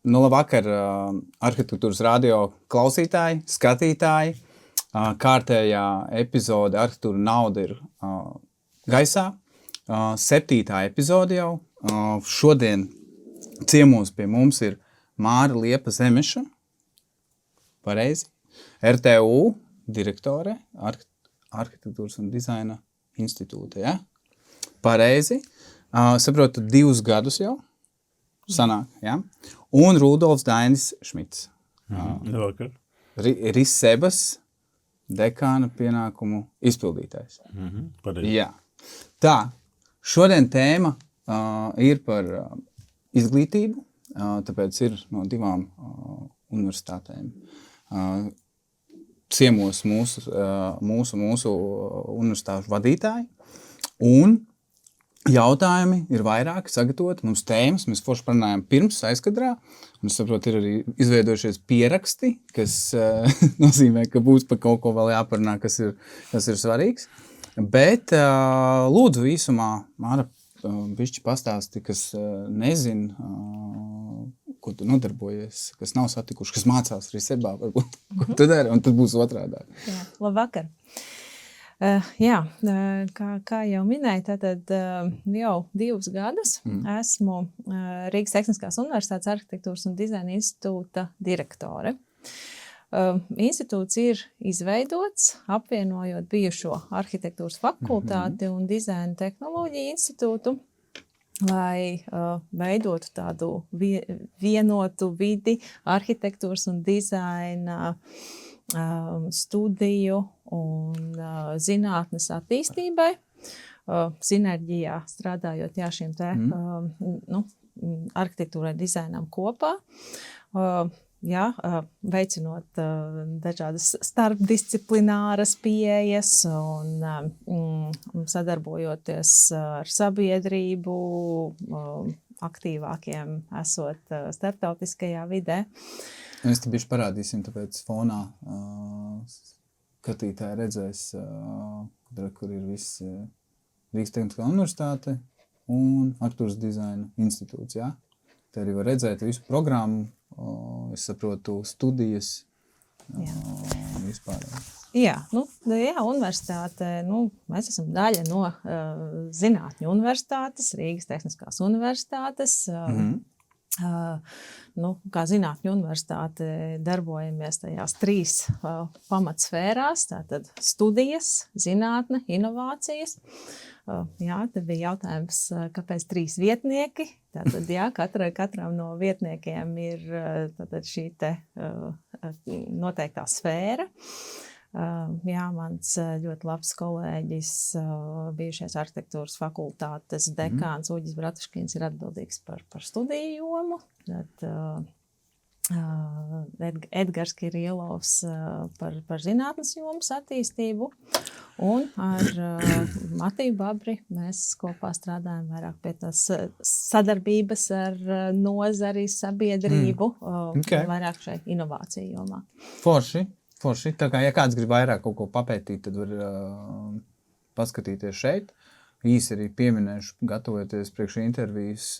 Nu, labvakar, arhitektūras radio klausītāji, skatītāji. Kārtējā epizode Arhitektūra nauda ir gaisā. 7. epizode jau. Šodien ciemos pie mums ir Māra Liepa Zemeša, pareizi, RTU direktore, Arhitektūras un dizaina institūta, ja? Pareizi. Saprotu, 2 gadus jau sanāk, ja? Un Rudolfs Dainis Šmits. Risebas dekāna pienākumu izpildītājs. Pareizi. Jā. Tā, šodien tēma ir par izglītību, tāpēc ir no 2 universitātēm. Ciemos mūsu universitāšu vadītāji, un jautājumi ir vairāki sagatavoti, mums tēmas, mēs forši parunājām pirms aizkadrā, un es saprotu, ir arī izveidojušies pieraksti, kas nozīmē, ka būs par kaut ko vēl jāparunā, kas ir svarīgs. Bet lūdzu īsumā, Māra, bišķi pastāsti, kas nezin, ko tu nodarbojies, kas nav satikuši, kas mācās Risebā, varbūt, ko tu dari, un tad būs otrādā. Jā, labvakar. Kā jau minēju, tad jau 2 gadus esmu Rīgas Tehniskās universitātes arhitektūras un dizaina institūta direktore. Institūts ir izveidots, apvienojot bijušo arhitektūras fakultāti un dizaina tehnoloģiju institūtu, lai veidotu tādu vienotu vidi arhitektūras un dizaina studiju un zinātnes attīstībai, sinerģijā strādājot šiem te arhitektūrai dizainam kopā, veicinot dažādas starpdisciplināras pieejas un sadarbojoties ar sabiedrību, aktīvākiem esot starptautiskajā vidē. Mēs te bišķi parādīsim, tāpēc fonā skatītāji redzēs, kur ir viss Rīgas Tehniskā universitāte un arhitektūras dizaina institūts, jā? Te arī var redzēt visu programmu, es saprotu, studijas, vispār. Jā, universitāte, mēs esam daļa no Zinātņu universitātes, Rīgas Tehniskās universitātes. Kā Zinātņu universitāte darbojamies tajās 3 pamatsfērās, tātad studijas, zinātne, inovācijas. Te bija jautājums, kāpēc 3 vietnieki. Tātad, katram no vietniekiem ir tātad šī te noteiktā sfēra. Mans ļoti labs kolēģis, bijušais arhitektūras fakultātes dekāns Uģis Bratuškins ir atbildīgs par studiju jomu. Edgars Kirielovs par zinātnes jomas attīstību. Un ar Matiju Babri mēs kopā strādājam vairāk pie tās sadarbības ar nozari, sabiedrību, vairāk šai inovāciju jomā. Forši. Tā kā, ja kāds grib vairāk kaut ko papētīt, tad var paskatīties šeit. Īsi arī pieminēšu, gatavoties priekš intervijas,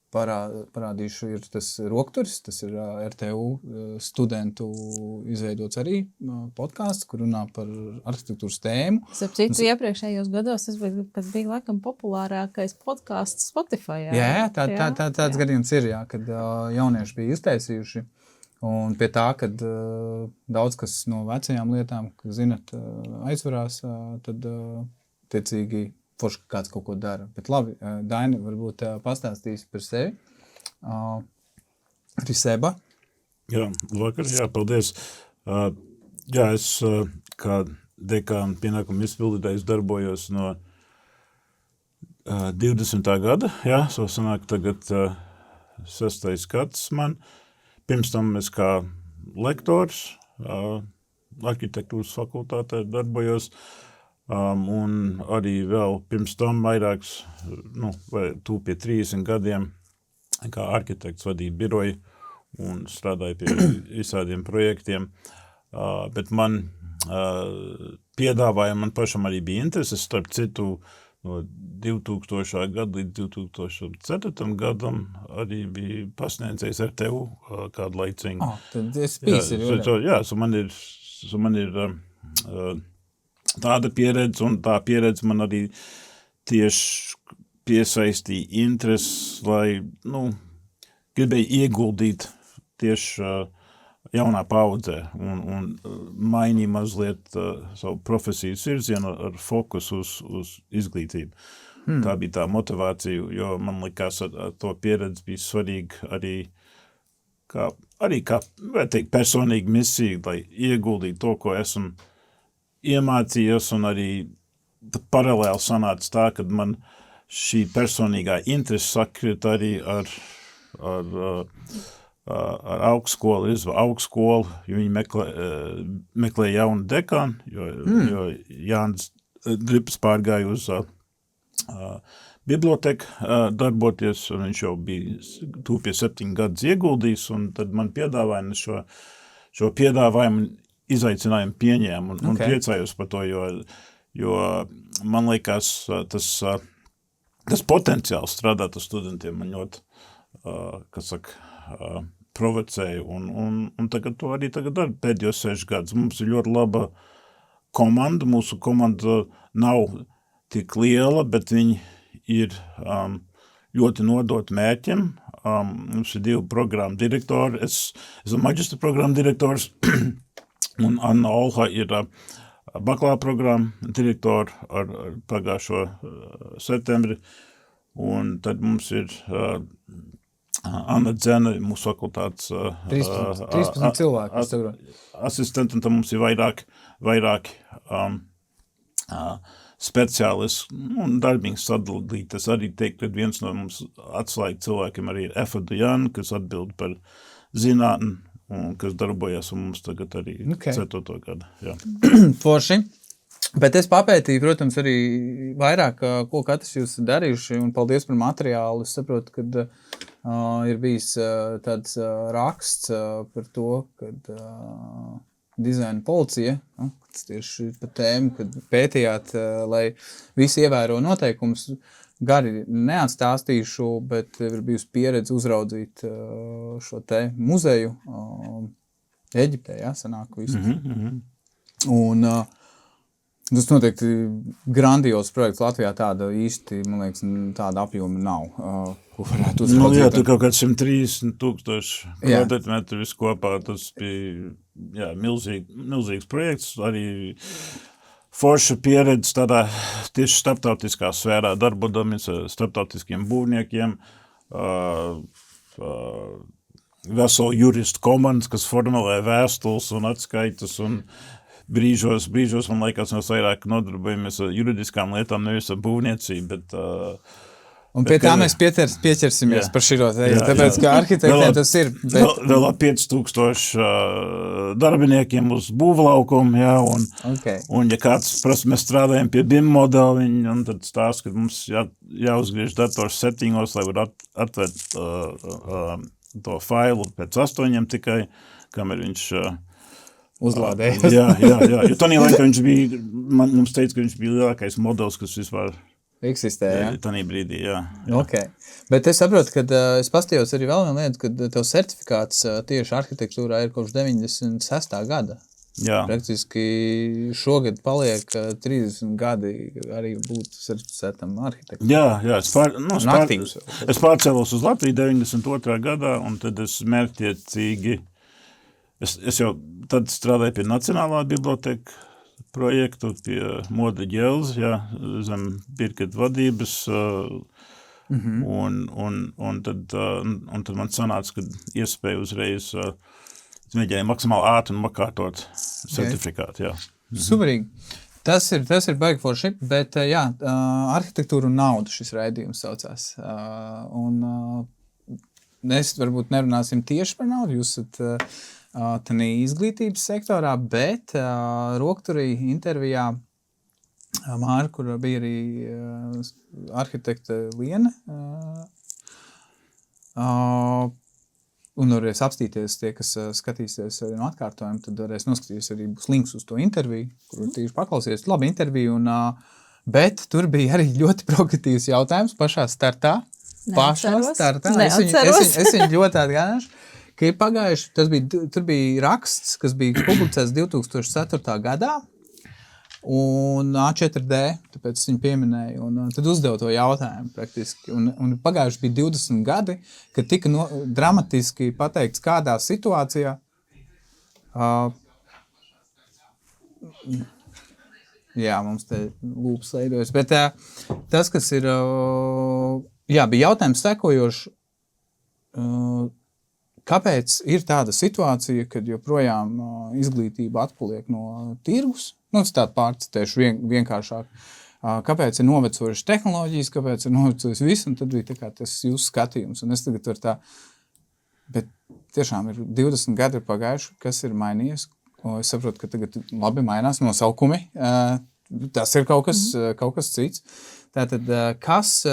parādīšu, ir tas rokturis, tas ir RTU studentu izveidots arī podcasts, kur runā par arhitektūras tēmu. Citu iepriekšējos gados tas bija laikam populārākais podcasts Spotify. Jā, tāds gadījums ir, kad jaunieši bija iztaisījuši. Un pie tā, kad daudz kas no vecajām lietām, kas zinat, aizvarās, tad tiecīgi forši kāds kaut ko dara. Bet labi, Daini varbūt pastāstīs par sevi. Riseba. Jā, vakar, paldies. Es kā dekāna pienākumu izpildītājs darbojos no 20. gada. Sanāk tagad 6. gads man. Pirms tam es kā lektors arhitektūras fakultātē darbojos, un arī vēl pirms tam vairāks, pie 30 gadiem, kā arhitekts vadīja biroju un strādāja pie visādiem projektiem. Bet man piedāvāja, man pašam arī bija interesi, starp citu, no 2000. Gada līdz 2004. Gadam arī bija pasniedzējis ar tevu kādu laiciņu. Tad es pīsi. Man ir tāda pieredze, un tā pieredze man arī tieši piesaistīja interesi, lai, gribēju ieguldīt tieši jaunā paudzē un mainīja mazliet savu profesijas virzienu ar fokusu uz izglītību. Tā bija tā motivācija, jo man likās ar to pieredzi bija svarīgi arī kā personīgi misija, lai ieguldītu to, ko esmu iemācījies, un arī paralēli sanāca tā, kad man šī personīgā interese sakrit arī ar augstskolu, augstskolu, jo viņi meklē jaunu dekānu, jo Jānis Drips pārgāja uz biblioteku darboties, un viņš jau bija pie 7 gadus ieguldījis, un tad man piedāvāja šo piedāvājumu izaicinājumu pieņēmu, un priecājos par to, jo man liekas, tas potenciāls strādāt ar studentiem man ļoti, provocēja, un tagad to arī dar pēdējos 6 gadus. Mums ir ļoti laba komanda, mūsu komanda nav tik liela, bet viņi ir ļoti nodot mērķiem. Mums ir 2 programmu direktori, es esmu maģistra programmu direktors, un Anna Olha ir bakalaura programmu direktori ar pagājušo septembri, un tad mums ir Anna Dzena, mūsu fakultātes 13 cilvēku. Asistenti, un tad mums ir vairāk speciālisti un darbīgi sadalīti. Es arī teiktu, ka viens no mums atslēga cilvēkiem arī ir Efa Dujana, kas atbild par zinātni, un kas darbojas un mums tagad arī 4. gadu. Jā. Forši. Bet es papētīju, protams, arī vairāk, ko katrs jūs darījuši, un paldies par materiālu. Es saprotu, ka ir bijis tāds raksts par to, kad dizaina policija, tas tieši par tēmu, kad pētījāt, lai visi ievēro noteikumus, gari neatstāstīšu, bet ir bijusi pieredze uzraudzīt šo te muzeju Eģiptē, sanāk visu. Un tas noteikti grandios projekts Latvijā tāda īsti, man liekas, tāda apjoma nav, ko varētu uzraudzīt. Jā, tur kaut kāds 130,000 kvadrātmetru viskopā, tas bija milzīgs projekts, arī forša pieredze tādā tieši starptautiskā sfērā darbodamies ar starptautiskiem būvniekiem, veselu juristu komandas, kas formulē vēstules un atskaitas, un brīžos man liekas, mēs vairāk nodarbojamies ar juridiskām lietām, nevis ar būvniecību, bet un pie tā mēs pieķersimies par širo tēju, tāpēc, ka arhitektiem tas ir. Vēl 5,000 darbiniekiem uz būvlaukumu, un ja kāds prasa, mēs strādājam pie BIM modeli, un tad stāsta, ka mums jāuzgriež dators 7, lai var atvērt to failu pēc 8 tikai, kamēr viņš uzlādējas. Jā. Jo tanī laikā viņš bija, mums teica, ka viņš bija lielākais modelis, kas vispār eksistē, jā? Tanī brīdī, jā. Okay. Bet es saprotu, ka es pastījos arī vēl viena lieta, ka tev certifikāts tieši arhitektūrā ir kopš 96. gada. Jā. Praktiski šogad paliek 30 gadi arī būt certificētam arhitektam. Jā, es pārcēlos uz Latviju 92. gadā, un tad es mērķtiecīgi Es jau tad strādāju pie Nacionālā biblioteka projektu, pie Moda Ģelz, zem Birketa vadības, un tad man sanāca, ka iespēja uzreiz mēģināja maksimāli ātri un makārtot certifikātu, jā. Superīgi. Tas ir baigi forši, bet arhitektūra un nauda šis raidījums saucās. Un mēs varbūt nerunāsim tieši par naudu, jūs esat tādā izglītības sektorā, bet Rokturī intervijā Māra, kur bija arī arhitekte Liene, un varēs apstīties tie, kas skatīsies arī no atkārtojuma, tad varēs noskatīties arī būs links uz to interviju, kuru tīši paklausīties. Labi interviju, Bet tur bija arī ļoti provokatīvs jautājums pašā startā. Es viņu ļoti atgādināšu, ka ir pagājuši, tur bija raksts, kas bija publicēts 2004. gadā, un A4D, tāpēc viņu pieminēju, un tad uzdevu to jautājumu praktiski. Un pagājuši bija 20 gadi, kad tika dramatiski pateikts, kādā situācijā jā, mums te lūpas veidojas, bet tas, kas ir, bija jautājums sekojoši, kāpēc ir tāda situācija, kad joprojām izglītība atpaliek no tirgus? Es tādu pārcitēšu vienkāršāk. Kāpēc ir novecojušas tehnoloģijas, kāpēc ir novecojis viss, un tad bija tā kā tas jūsu skatījums. Un es tagad varu tā, bet tiešām ir 20 gadi pagājuši, kas ir mainījies. Es saprotu, ka tagad labi mainās nosaukumi. Tas ir kaut kas cits. Tātad, kas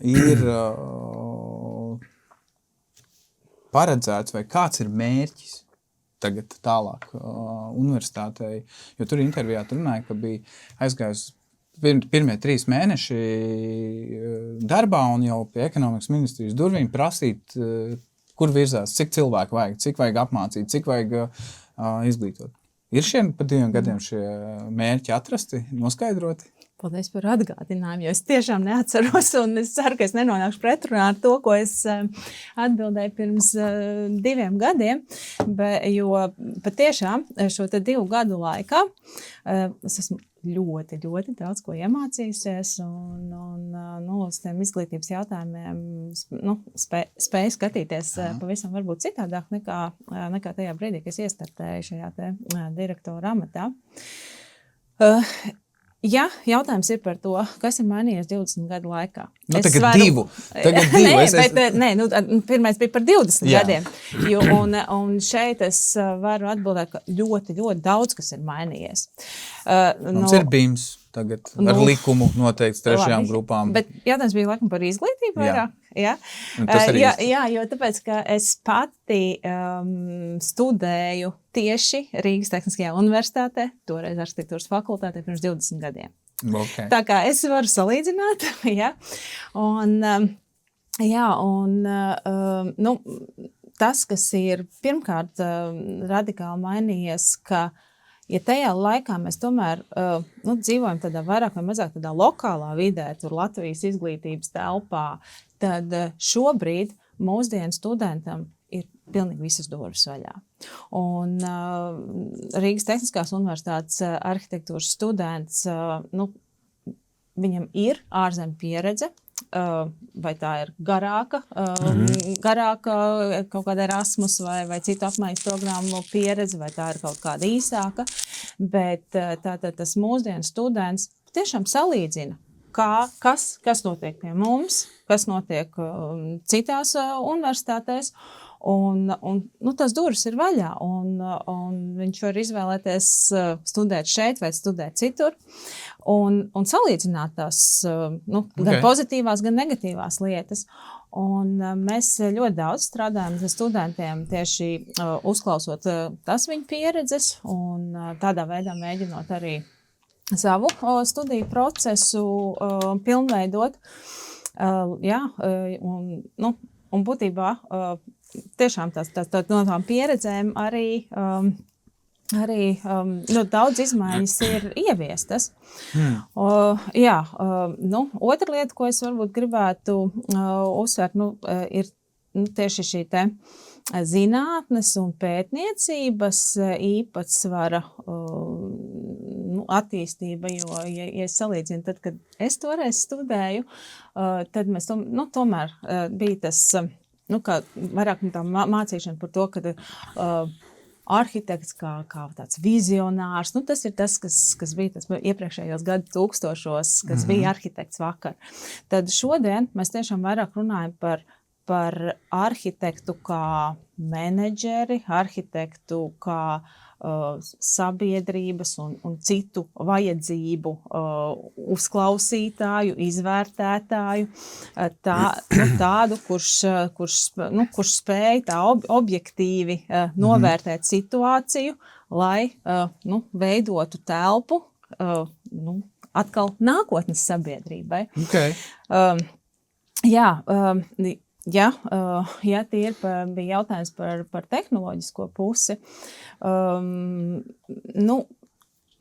ir paredzēts vai kāds ir mērķis tagad tālāk universitātei? Jo tur intervijā runāja, ka bija aizgājis pirmie 3 mēneši darbā un jau pie ekonomikas ministrijas durvīm prasīt, kur virzās, cik cilvēku vajag, cik vajag apmācīt, cik vajag izglītot. Ir pa 2 gadiem šie mērķi atrasti, noskaidroti? Paldies par atgādinājumu, jo es tiešām neatceros, un es ceru, ka es nenonākšu pretrunā ar to, ko es atbildēju pirms 2 gadiem, jo patiešām šo te 2 gadu laikā es esmu ļoti, ļoti daudz ko iemācījusies, un uz tiem izglītības jautājumiem spēju skatīties pavisam varbūt citādāk nekā tajā brīdī, kad es iestartēju šajā te direktora amatā. Jā, jautājums ir par to, kas ir mainījies 20 gadu laikā. Tagad divu. Pirmais bija par 20 gadiem. Un šeit es varu atbildēt, ka ļoti, ļoti daudz, kas ir mainījies. Mums ir BIMS tagad ar likumu noteikts 3. grupām. Bet jautājums bija laikam par izglītību vairāk? Jā. Jo tāpēc, ka es pati studēju tieši Rīgas Tehniskajā universitātē, toreiz arhitektūras fakultātē pirms 20 gadiem. Okay. Tā kā es varu salīdzināt, jā. Tas, kas ir pirmkārt radikāli mainījies, ka ja tajā laikā mēs tomēr dzīvojam tādā vairāk vai mazāk tādā lokālā vidē, tur Latvijas izglītības telpā, tad šobrīd mūsdienu studentam ir pilnīgi visas durvis vaļā. Un Rīgas Tehniskās universitātes arhitektūras students, viņam ir ārzemju pieredze, vai tā ir garāka kaut kāda Erasmus vai citu apmaiņas programmu pieredze, vai tā ir kaut kāda īsāka, bet tātad tas mūsdienu students tiešām salīdzina, kas notiek pie mums, kas notiek citās universitātēs, un tas durvis ir vaļā, un viņš var izvēlēties studēt šeit vai studēt citur, un salīdzināt tās gan pozitīvās, gan negatīvās lietas. Un mēs ļoti daudz strādājam ar studentiem tieši uzklausot tas viņu pieredzes, un tādā veidā mēģinot arī savu studiju procesu pilnveidot. Un būtībā tiešām no tām pieredzēm arī ļoti daudz izmaiņas ir ieviestas. Otra lieta, ko es varbūt gribētu uzsvērt, ir tieši šī te zinātnes un pētniecības īpatsvara attīstība, jo, ja es salīdzinu, tad, kad es toreiz studēju, tad mēs tomēr bija tas, vairāk tā mācīšana par to, ka arhitekts kā tāds vizionārs, tas ir tas, kas bija tas iepriekšējos gadu tūkstošos, kas bija arhitekts vakar. Tad šodien mēs tiešām vairāk runājam par arhitektu kā menedžeri, arhitektu kā sabiedrības un citu vajadzību uzklausītāju, izvērtētāju, tādu, kurš spēj tā objektīvi novērtēt situāciju, lai veidotu telpu atkal nākotnes sabiedrībai. Okay. Ja tie bija jautājums par tehnoloģisko pusi,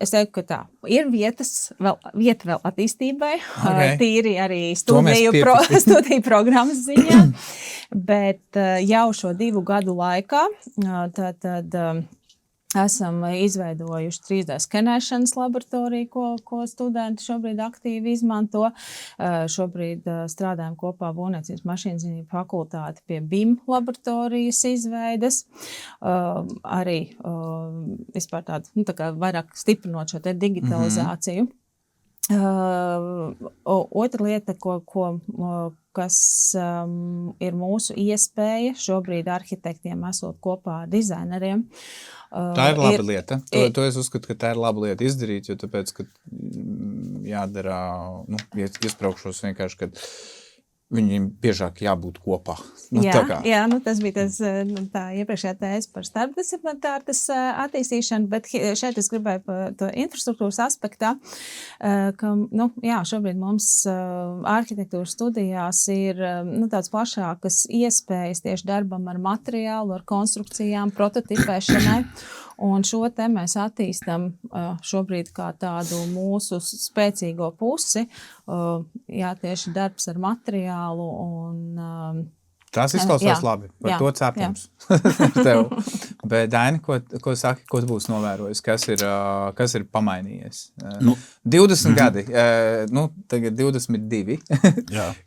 es teiktu, ka tā ir vieta vēl attīstībai, tīri arī studiju programmas ziņā, bet jau šo 2 gadu laikā tad esam izveidojuši 3D skenēšanas laboratoriju, ko studenti šobrīd aktīvi izmanto. Šobrīd strādājam kopā Būvniecības mašīnzinību fakultāti pie BIM laboratorijas izveides. Arī vispār tādu, tā kā vairāk stiprinot šo te digitalizāciju. Otra lieta, kas ir mūsu iespēja šobrīd arhitektiem esot kopā ar dizaineriem. Tā ir laba lieta. To es uzskatu, ka tā ir laba lieta izdarīt, jo tāpēc, ka jādara, iespraukšos vienkārši, kad viņiem biežāk jābūt kopā. Tas bija tā iepriekšējā tēze par starpdisciplināras attīstīšanu, bet šeit es gribēju par to infrastruktūras aspektā, ka, šobrīd mums arhitektūras studijās ir tāds plašākas iespējas tieši darbam ar materiālu, ar konstrukcijām, prototipēšanai. Un šo te mēs attīstam šobrīd kā tādu mūsu spēcīgo pusi, tieši darbs ar materiālu un... Tās izklausās labi, par to cepums. Bet, Daini, ko saki, ko būs novērojis? Kas ir pamainījies? 20 gadi, tagad 22.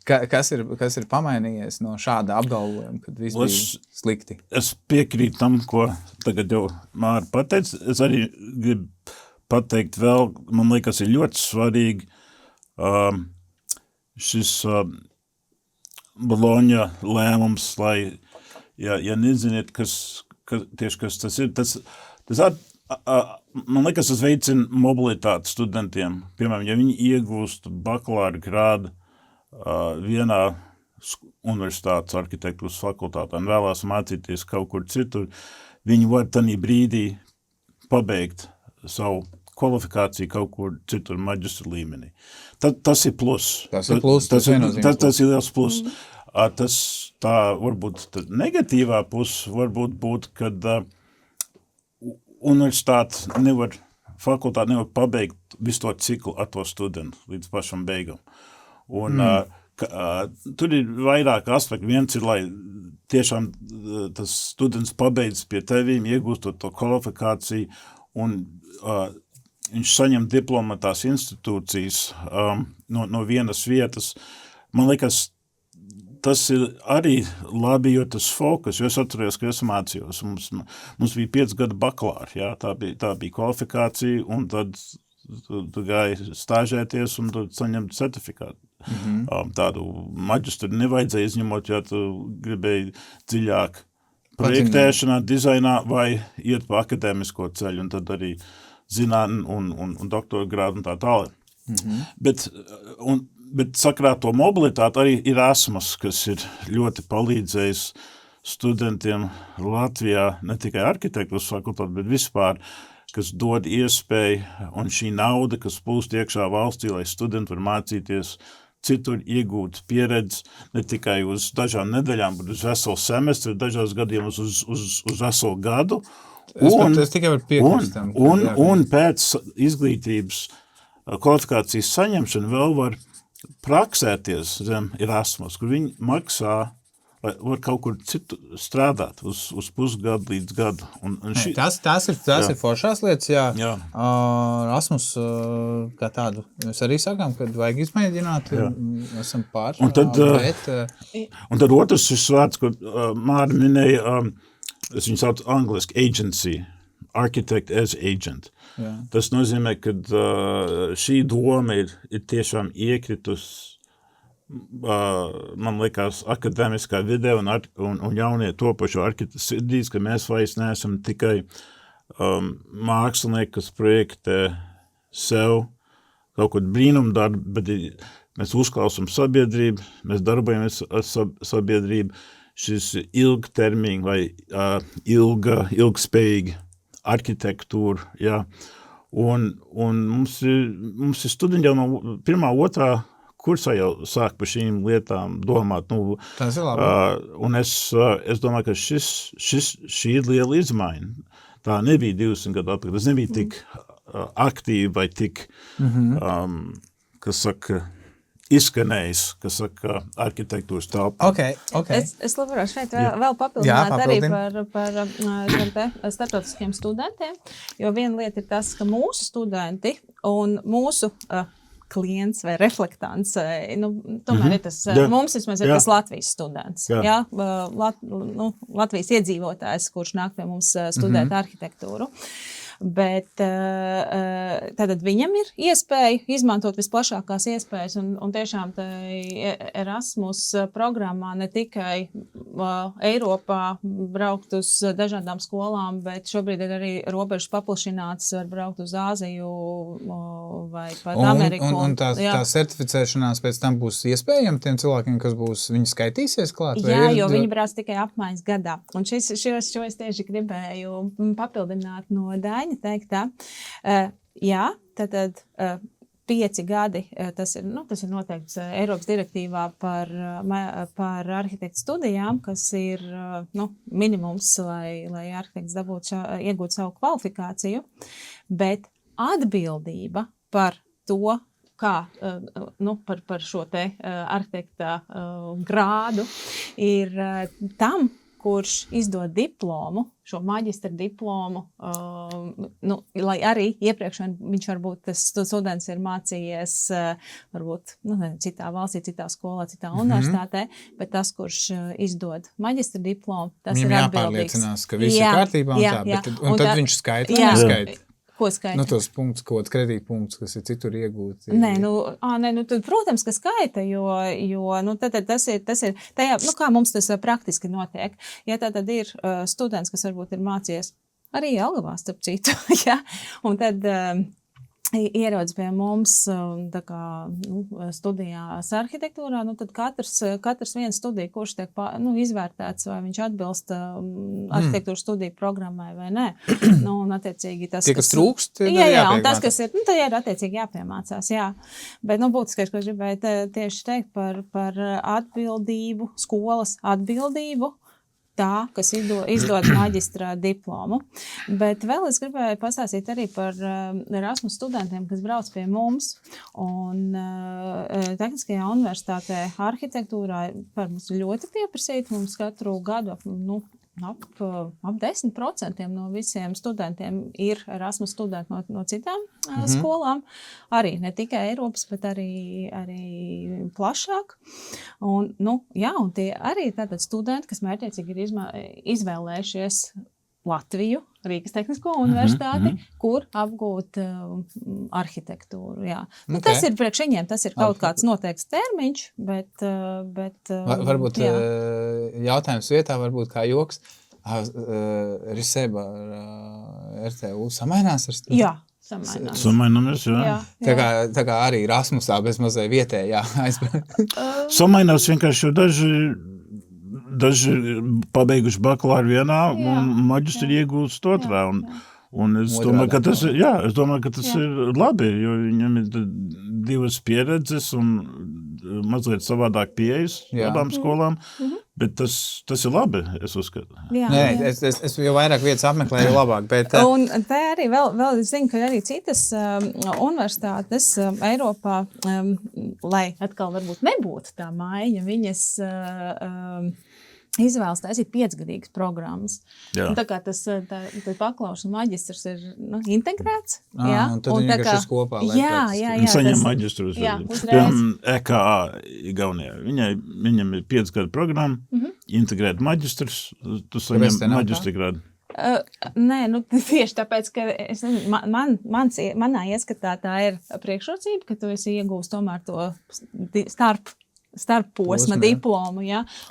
Kas ir pamainījies no šāda apgalvojuma, kad viss bija slikti? Es piekrītu tam, ko tagad jau Māra pateica. Es arī gribu pateikt vēl, man liekas, ir ļoti svarīgi šis... Boloņa lēmums, lai, ja neziniet, kas tas ir, man liekas, tas veicina mobilitāti studentiem. Piemēram, ja viņi iegūst bakalaura grādu vienā universitātes arhitektūras fakultātā un vēlās mācīties kaut kur citur, viņi var tādā brīdī pabeigt savu kvalifikāciju kaut kur citur maģistra līmenī. Tas ir plus. Tas ir plus. Tas ir liels plus. Tā varbūt negatīvā puse varbūt būt, kad fakultāte nevar pabeigt visu to ciklu ar to studentu līdz pašam beigam. Un tur ir vairāk aspekti. Viens ir, lai tiešām tas students pabeidz pie tevīm, iegūstot to kvalifikāciju un viņš saņem diplomu tās institūcijas no vienas vietas. Man liekas, tas ir arī labi, jo tas fokus, jo es atceros, ka es mācījos. Mums bija 5 gadu bakalāri, tā bija kvalifikācija, un tad tu gāji stāžēties un tad saņemt certifikātu. Tādu maģistru nevajadzēja izņemot, ja tu gribēji dziļāk projektēšanā, dizainā vai iet pa akadēmisko ceļu, un tad arī zinātni un doktora grādu un tā tālāk. Bet sakrā to mobilitāti arī ir Erasmus, kas ir ļoti palīdzējis studentiem Latvijā, ne tikai arhitektūras fakultāti, bet vispār, kas dod iespēju un šī nauda, kas plūst iekšā valstī, lai studenti var mācīties citur, iegūt pieredzi ne tikai uz dažām nedēļām, bet uz veselu semestri, dažās gadījumos uz veselu gadu. Es tikai varu piekrist tam. Un pēc izglītības kvalifikācijas saņemšana vēl var praksēties zem Erasmus, kur viņi maksā, lai var kaut kur citu strādāt uz pusgadu līdz gadu. Tas ir foršās lietas, jā. Erasmus kā tādu. Mēs arī sakām, kad vajag izmēģināt, esam pār. Un tad otrs šis vārds, ko Māra minēja, es viņu sauc angliski agency, architect as agent. Jā. Tas nozīmē, ka šī doma ir tiešām iekritus, man liekas, akadēmiskā vidē un jaunie topošo arhitektu sirdīs, ka mēs vairs neesam tikai mākslinieki, kas projektē sev kaut kādu brīnumdarbu, bet mēs uzklausam sabiedrību, mēs darbojamies ar sabiedrību, šis ilgtermiņa vai ilgspējīga arhitektūra, jā. Un mums ir studiņi jau no 1. 2. kursā jau sāk par šīm lietām domāt. Tas ir labi. Un es domāju, ka šī ir liela izmaiņa. Tā nebija 200 gadu atpakaļ. Tas nebija tik aktīvi vai tik, kas saka, izskanējis, kas saka, arhitektūras telpa. Okay. Es labāk šeit vēl papildināt arī par šiem te starptautiskiem studentiem, jo viena lieta ir tas, ka mūsu studenti un mūsu klients vai reflektants, tomēr ir tas, mums vismaz ir tas Latvijas students, Latvijas iedzīvotājs, kurš nāk pie mums studēt arhitektūru. Bet tātad viņam ir iespēja izmantot visplašākās iespējas un tiešām Erasmus programmā ne tikai Eiropā braukt uz dažādām skolām, bet šobrīd ir arī robežas paplašinātas, var braukt uz Āziju vai pat Ameriku. Un tā certificēšanās pēc tam būs iespējama tiem cilvēkiem, kas būs, viņi skaitīsies klāt? Jā, jo viņi brauc tikai apmaiņas gadā. Un šo es tieši gribēju papildināt no Daņa teiktā. Tātad 5 gadi, tas ir noteikts Eiropas direktīvā par arhitektu studijām, kas ir minimums, lai arhitekts iegūtu savu kvalifikāciju, bet atbildība par to, kā par šo te arhitekta grādu ir tam, kurš izdod diplomu, šo maģistra diplomu, lai arī iepriekš viņš varbūt tas students ir mācījies varbūt citā valstī, citā skolā, citā universitātē, bet tas, kurš izdod maģistra diplomu, tas ir atbildīgs. Viņam jāpārliecinās, ka viss ir kārtībā un tad viņš skaita vai neskaita. Ko skaita? Tos punktus, kaut kredītpunktus, kas ir citur iegūti. Tad, protams, ka skaita, jo tad tas ir tajā, kā mums tas praktiski notiek. Ja tad ir students, kas varbūt ir mācījies arī Jelgavā, starp citu, un tad ierodas pie mums studijās arhitektūrā, tad katrs viens studija, kurš tiek izvērtēts, vai viņš atbilst arhitektūras studiju programmai vai nē. Un attiecīgi tas, kas trūkst, un tas, kas ir, tad ir attiecīgi jāpiemācās, jā. Bet, būtiskais, ko es gribēju tieši teikt par atbildību, skolas atbildību, tā, kas izdod maģistra diplomu. Bet vēl es gribēju pastāstīt arī par Erasmus studentiem, kas brauc pie mums. Un Tehniskajā universitātē arhitektūrā par mums ļoti pieprasīt. Mums katru gadu ap 10% no visiem studentiem ir Erasmus studenti no citām skolām. Arī ne tikai Eiropas, bet arī plašāk. Un tie arī tātad studenti, kas mērķiecīgi ir izvēlējušies Latviju, Rīgas Tehnisko universitāti, kur apgūt arhitektūru. Jā. Tas ir priekš viņiem, tas ir kaut kāds noteikts termiņš, bet varbūt jautājums vietā, varbūt kā joks, Riseba ar RTU samainās ar studiju? Jā. Samainamies, jā. Tā kā arī Rasmusā bez mazai vietējā aizbraukt. Samainās vienkārši, jo daži pabeiguši bakalāru vienā un maģistri iegūst otrā. Un es domāju, ka tas ir labi, jo viņam ir 2 pieredzes un mazliet savādāk pieejas abām skolām, bet tas ir labi, es uzskatu. Es jau vairāk vietas apmeklēju, jo labāk. Bet, un te arī vēl es zinu, ka arī citas universitātes Eiropā, lai atkal varbūt nebūtu tā maiņa, viņas izvēlas taisīt 5-gadīgas programmas. Un tā kā tas bakalaurs un maģistrs ir integrēts. Un tad viņi vienkārši ir kopā. Viņi saņem maģistrus. EKA Igaunijā. Viņam ir 5-gadu programma, integrēt maģistrus, tu saņem maģistri grādu. Nē, tieši tāpēc, ka manā ieskatā tā ir priekšrocība, ka tu esi iegūst tomēr to starp posma diplomu,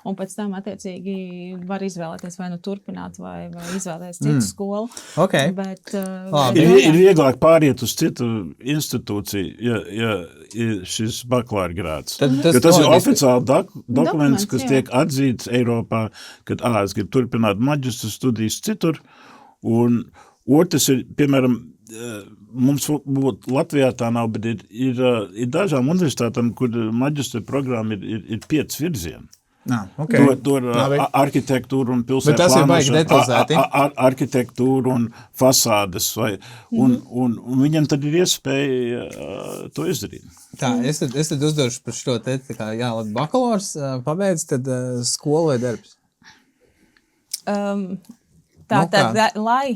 un pēc tam attiecīgi var izvēlēties vai turpināt vai izvēlēties citu skolu. Bet, ir vieglāk pāriet uz citu institūciju, ja ir šis bakalāra grāds. Tas ir oficiāli dokuments, kas tiek atzīts Eiropā, kad es gribu turpināt maģistra studijas citur, un otrs ir, piemēram, mums būtu Latvijā tā nav, bet ir dažām universitātām, kur maģistra programma ir 5 virzieni. Okay. Tur arhitektūra un pilsētu bet tas ir baigi detalizēti. Arhitektūra un fasādes. Un viņam tad ir iespēja to izdarīt. Tā, es tad uzdošu par šo te, bakalaurs pabeidz, tad skola vai darbs? Lai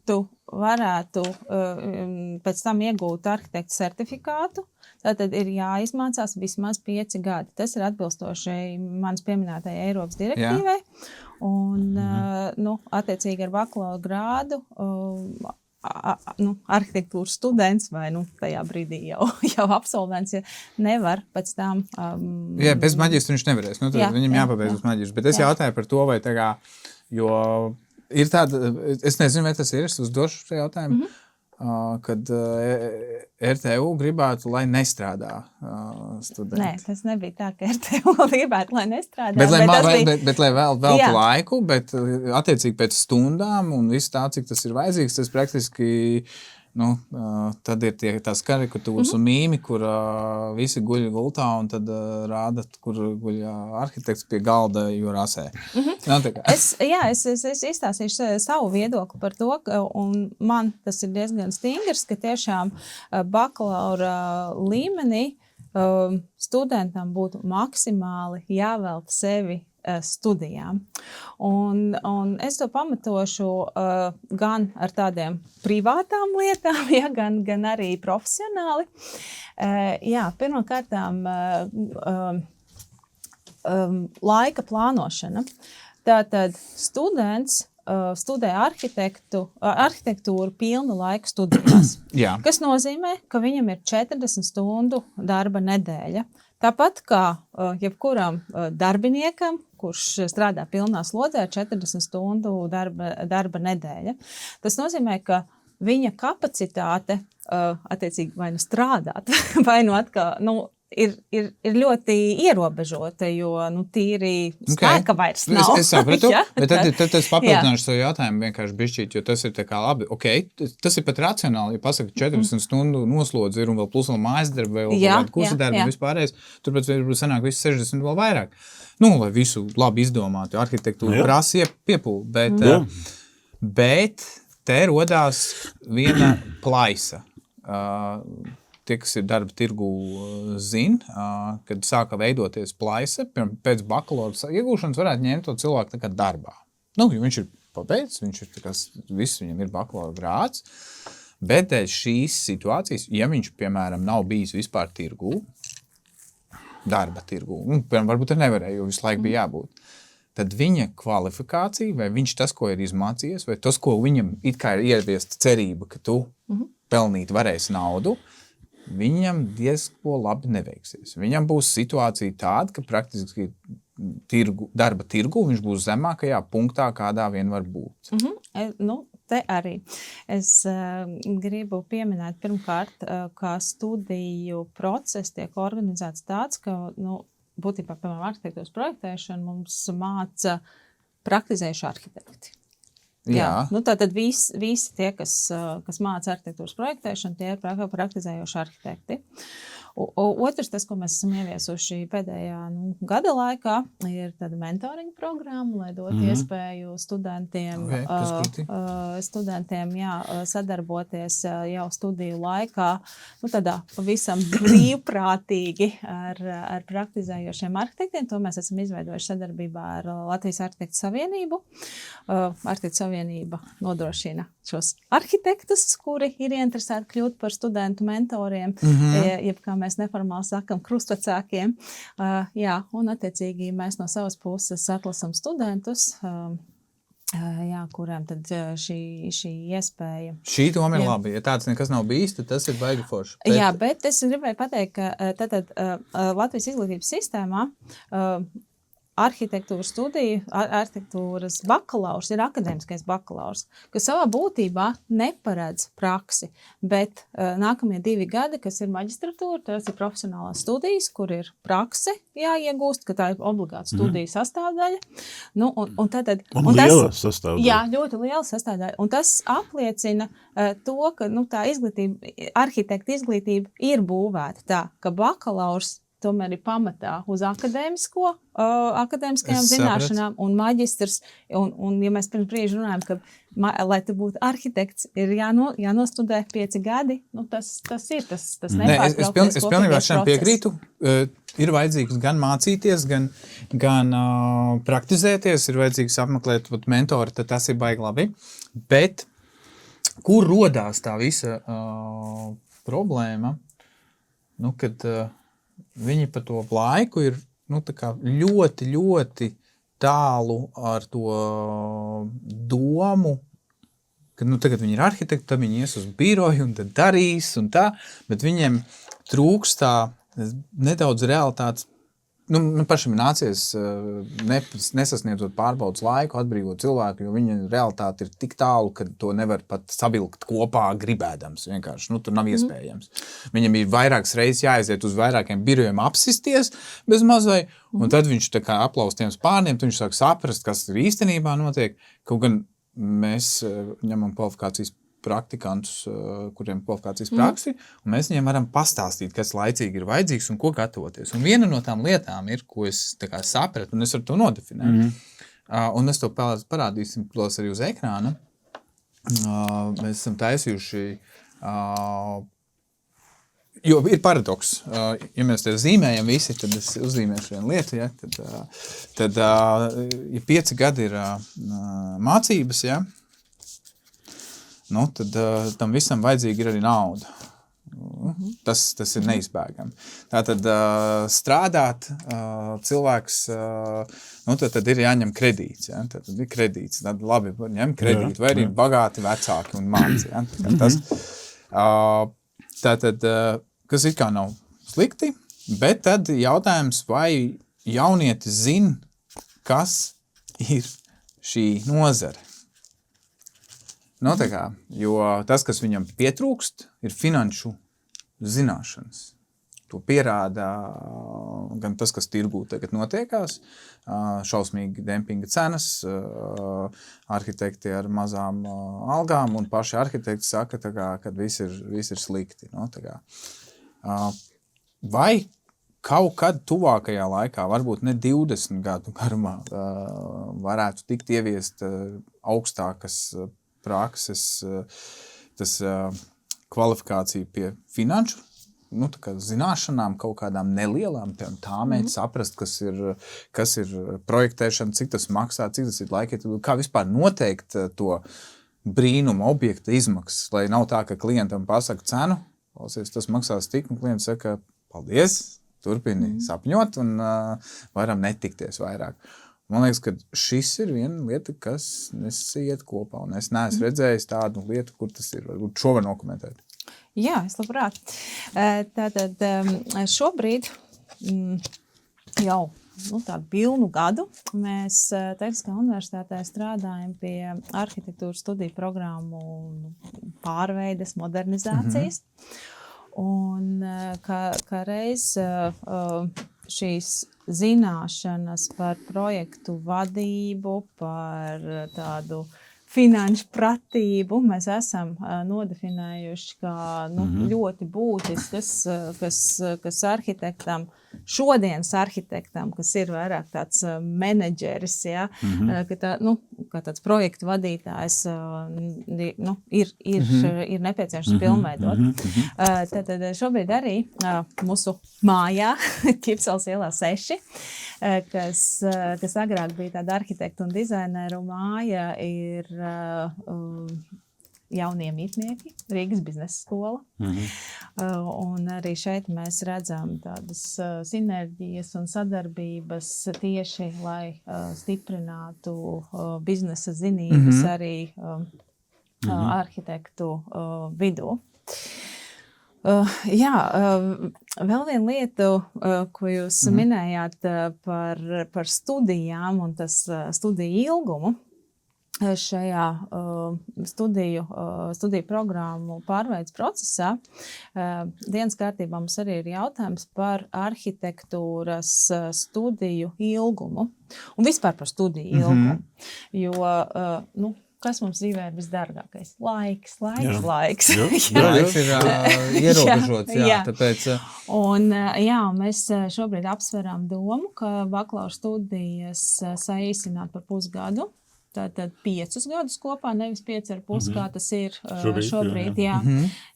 tu varētu pēc tam iegūt arhitekta certifikātu, tātad ir jāizmācās vismaz 5 gadi. Tas ir atbilstoši manas pieminētajai Eiropas direktīvai. Un, attiecīgi ar bakalaura grādu arhitektūras students vai tajā brīdī jau absolvents nevar pēc tam... Jā, bez maģistra viņš nevarēs. Viņam jāpabeidz uz maģistra. Bet es jautāju par to, vai jo ir tāda, es nezinu, vai tas ir, es uzdošu šo jautājumu, kad RTU gribētu, lai nestrādā studenti. Nē, tas nebija tā, ka RTU gribētu, lai nestrādā. Bet lai veltu laiku, bet attiecīgi pēc stundām un viss tā, cik tas ir vajadzīgs, tas praktiski, tad ir tās karikatūras un mīmi, kur visi guļ gultā un tad rāda, kur guļ arhitekts pie galda, jo rasē. Es izstāstīšu savu viedokli par to, un man tas ir diezgan stingrs, ka tiešām bakalaura līmenī studentam būtu maksimāli jāvelta sevi studijām. Un es to pamatošu gan ar tādiem privātām lietām, gan arī profesionāli. Pirmkārtām laika plānošana. Tātad students studē arhitektūru pilnu laiku studijās. Kas nozīmē, ka viņam ir 40 stundu darba nedēļa. Tāpat kā jebkuram darbiniekam, kurš strādā pilnā slodzē, 40 stundu darba nedēļa. Tas nozīmē, ka viņa kapacitāte attiecīgi vai strādāt, vai atkal, ir ļoti ierobežota, jo tīri spēka vairs nav. Es sapratu, bet tad es papildināšu savu jautājumu vienkārši bišķīt, jo tas ir tā kā labi. Tas ir pat racionāli, ja pasaka 40 stundu noslodzi ir un vēl plus vēl mājas darba, vēl kādu kursa darbu un vispārējais, turpēc varbūt sanāk visu 60 vēl vairāk. Lai visu labi izdomātu, jo arhitektūra prasa piepūli, bet te rodās viena plaisa. Tie, kas ir darba tirgu, zina, kad sāka veidoties plaisa, pēc bakalaura iegūšanas varētu ņemt to cilvēku tā kā darbā. Jo viņš ir pabeidzis, viss viņam ir bakalaura grāds, bet dēļ šīs situācijas, ja viņš, piemēram, nav bijis vispār tirgu, darba tirgu, varbūt arī nevarēja, jo visu laiku bija jābūt, tad viņa kvalifikācija, vai viņš tas, ko ir izmācījies, vai tas, ko viņam it kā ir ieviesta cerība, ka tu pelnīt varēsi naudu, viņam diezko labi neveiksies. Viņam būs situācija tāda, ka praktiski darba tirgu viņš būs zemākajā punktā, kādā vien var būt. Te arī. Es gribu pieminēt pirmkārt, kā studiju process tiek organizēts tāds, ka, būtībā, piemēram, arhitektūras projektēšanu mums māca praktizējuši arhitekti. Tātad visi tie, kas māca arhitektūras projektēšanu, tie ir praktizējoši arhitekti. Otrs, tas, ko mēs esam ieviesuši pēdējā gada laikā, ir tāda mentoringa programma, lai dotu iespēju studentiem sadarboties jau studiju laikā, tādā pavisam brīvprātīgi ar praktizējošiem arhitektiem. To mēs esam izveidojuši sadarbībā ar Latvijas Arhitektu Savienību. Arhitektu Savienība nodrošina šos arhitektus, kuri ir ieinteresēti kļūt par studentu mentoriem, jeb kā mēs neformāli sakam, krustvecākiem. Un attiecīgi mēs no savas puses atlasam studentus, kuriem tad šī iespēja. Šī doma ir labi. Ja tāds nekas nav bijis, tad tas ir baigi forši. Bet es gribēju pateikt, ka Latvijas izglītības sistēmā arhitektūras studiju, arhitektūras bakalaurs ir akadēmiskais bakalaurs, kas savā būtībā neparedz praksi, bet nākamie 2 gadi, kas ir maģistratūra, tas ir profesionālās studijas, kur ir prakse jāiegūst, ka tā ir obligāta studiju sastāvdaļa. Nu, un liela sastāvdaļa. Jā, ļoti liela sastāvdaļa. Un tas apliecina to, ka tā arhitekta izglītība ir būvēta tā, ka bakalaurs tomēr ir pamatā uz akadēmiskajām zināšanām un maģistrs. Un ja mēs pirms brīža runājam, ka, lai tu būtu arhitekts, ir jānostudē 5 gadi, tas ir tas nepārtrauktais Es pilnībā šiem piekrītu. Ir vajadzīgs gan mācīties, gan praktizēties, ir vajadzīgs apmeklēt mentori, tad tas ir baigi labi. Bet kur rodās tā visa problēma? Kad viņi pa to laiku ir ļoti, ļoti tālu ar to domu, ka tagad viņi ir arhitekti, tad viņi ies uz biroju un tad darīs un tā, bet viņiem trūkst tā nedaudz realitātes. Pašam ir nācies nesasniedzot pārbaudas laiku, atbrīvot cilvēku, jo viņa realitāte ir tik tālu, ka to nevar pat savilkt kopā gribēdams. Vienkārši, tur nav iespējams. Viņam ir vairākas reizes jāaiziet uz vairākiem birojiem apsisties bez mazai, un tad viņš tā kā aplauz tiem spārniem, tad viņš sāk saprast, kas ir īstenībā notiek. Kaut gan mēs ņemam kvalifikācijas praktikantus, kuriem kvalifikācijas praksi, un mēs viņiem varam pastāstīt, kas laicīgi ir vajadzīgs un ko gatavoties. Un viena no tām lietām ir, ko es sapratu, un es varu to nodefinēt. Un mēs to parādīsim arī uz ekrāna. Mēs esam taisījuši, jo ir paradoks. Ja mēs te zīmējam visi, tad es uzzīmēšu vienu lietu, ja? Tad ja 5 gadi ir mācības, ja? Tad tam visam vajadzīgi ir arī nauda. Tas ir neizbēgami. Tātad strādāt cilvēks, tad ir jāņem kredīts. Ja? Tad ir kredīts. Tad labi, var ņemt kredītu, vai arī bagāti vecāki un māci. Ja? Tātad, kas it kā nav slikti, bet tad jautājums, vai jaunietis zina, kas ir šī nozare. Jo tas, kas viņam pietrūkst, ir finanšu zināšanas. To pierāda gan tas, kas tirgū tagad notiekās, šausmīgi dempinga cenas, arhitekti ar mazām algām, un paši arhitekti saka, ka viss ir slikti. Vai kaut kad tuvākajā laikā, varbūt ne 20 gadu garumā, varētu tikt ieviest augstākas prakses, tas kvalifikācija pie finanšu, zināšanām, kaut kādām nelielām, saprast, kas ir projektēšana, cik tas maksā, cik tas ir laika, kā vispār noteikt to brīnuma objekta izmaksas, lai nav tā, ka klientam pasaka cenu, tas maksās tik, un klients saka, paldies, turpini sapņot, un varam netikties vairāk. Man liekas, ka šis ir viena lieta, kas nesiet kopā, un es neesmu redzējis tādu lietu, kur tas ir. Varbūt šo var nokomentēt. Jā, es labprāt. Tātad šobrīd jau tādu pilnu gadu mēs Tehniskajā universitātē strādājam pie arhitektūras studiju programmu pārveides, modernizācijas. Un kā reiz šīs zināšanas par projektu vadību, par tādu finanšu pratību mēs esam nodefinējuši kā ļoti būtiskas, kas arhitektam, šodienas arhitektam, kas ir vairāk tāds menedžeris, ja, kā tāds projektu vadītājs, ir nepieciešams pilnveidot. Tātad šobrīd arī mūsu mājā, Ķipseles ielā 6, kas agrāk bija tāda arhitektu un dizaineru māja, ir jaunie mītnieki, Rīgas biznesa skola. Un arī šeit mēs redzam tādas sinerģijas un sadarbības tieši, lai stiprinātu biznesa zinības arī arhitektu vidū. Vēl viena lieta, ko jūs minējāt par studijām un tas studiju ilgumu. Šajā studiju programmu pārveides procesā dienas kārtībā mums arī ir jautājums par arhitektūras studiju ilgumu un vispār par studiju ilgumu. Jo, kas mums dzīvē ir visdārgākais? Laiks. Laiks ir ierobežots, tāpēc... Un mēs šobrīd apsverām domu, ka bakalaura studijas saīsināt par pusgadu. Tātad 5 gadus kopā, nevis 5,5, kā tas ir šobrīd.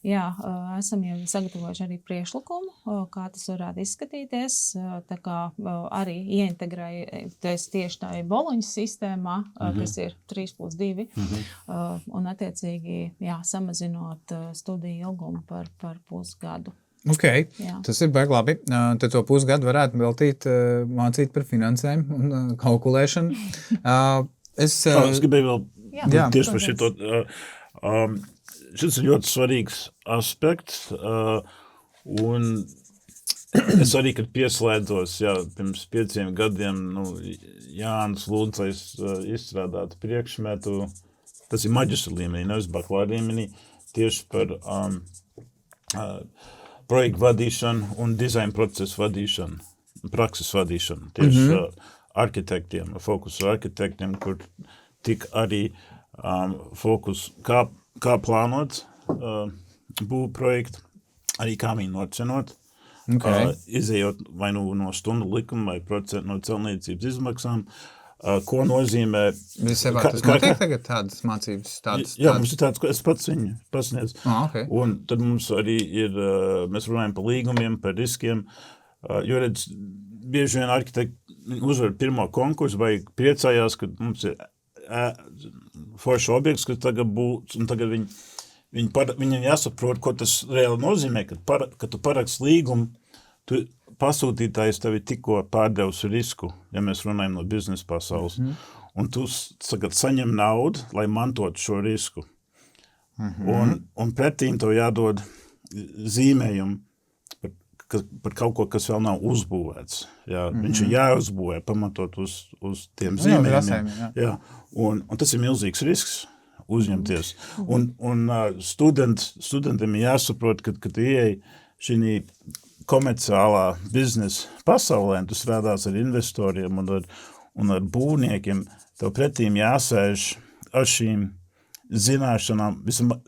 Esam jau sagatavojuši arī priekšlikumu, kā tas varētu izskatīties. Tā kā arī ieintegrēties tieši tā Boloņas sistēmā, kas ir 3+2, un attiecīgi samazinot studiju ilgumu par pusgadu. Okay. Tas ir baigi labi. Tad to pusgadu varētu veltīt mācīt par finansēm un kalkulēšanu. Es gribēju vēl tieši par šito. Šis ir ļoti svarīgs aspekts, un es arī, kad pieslēdzos, pirms 5 gadiem, Jānis lūdzais izstrādāt priekšmetu, tas ir maģistra līmenī, nevis bakalaura līmenī, tieši par projektu vadīšanu un dizaina procesu vadīšanu, prakses vadīšanu, tieši arhitektiem, fokusu arhitektiem, kur tik arī fokus, kā plānot būvu projektu, arī kā viņu nocenot, izējot vai no stundu likuma vai procentu no celtniecības izmaksām, ko nozīmē... Tas notiek tagad tādas mācības? Mums ir tāds, ko es pats viņu pasniedzu. Un tad mums arī ir, mēs runājam par līgumiem, par riskiem, jo redz, bieži vien arhitekti uzvar pirmo konkursu vai priecājās, ka mums ir foršs objekts, kas tagad būs, un tagad viņam jāsaprot, ko tas reāli nozīmē, kad tu paraksti līgumu, pasūtītājs tevi tikko pārdevis risku, ja mēs runājam no biznesa pasaules, un tu tagad saņem naudu, lai mantotu šo risku. Un pretīm tev jādod zīmējumu, par kaut ko, kas vēl nav uzbūvēts. Viņš ir jāuzbūvē, pamatot uz tiem zīmējumiem. Un tas ir milzīgs risks uzņemties. Un studentiem ir jāsaprot, ka tu ieej šī komerciālā biznesa pasaulē, tu strādās ar investoriem un ar būvniekiem, tev pretīm jāsēž ar šīm zināšanām,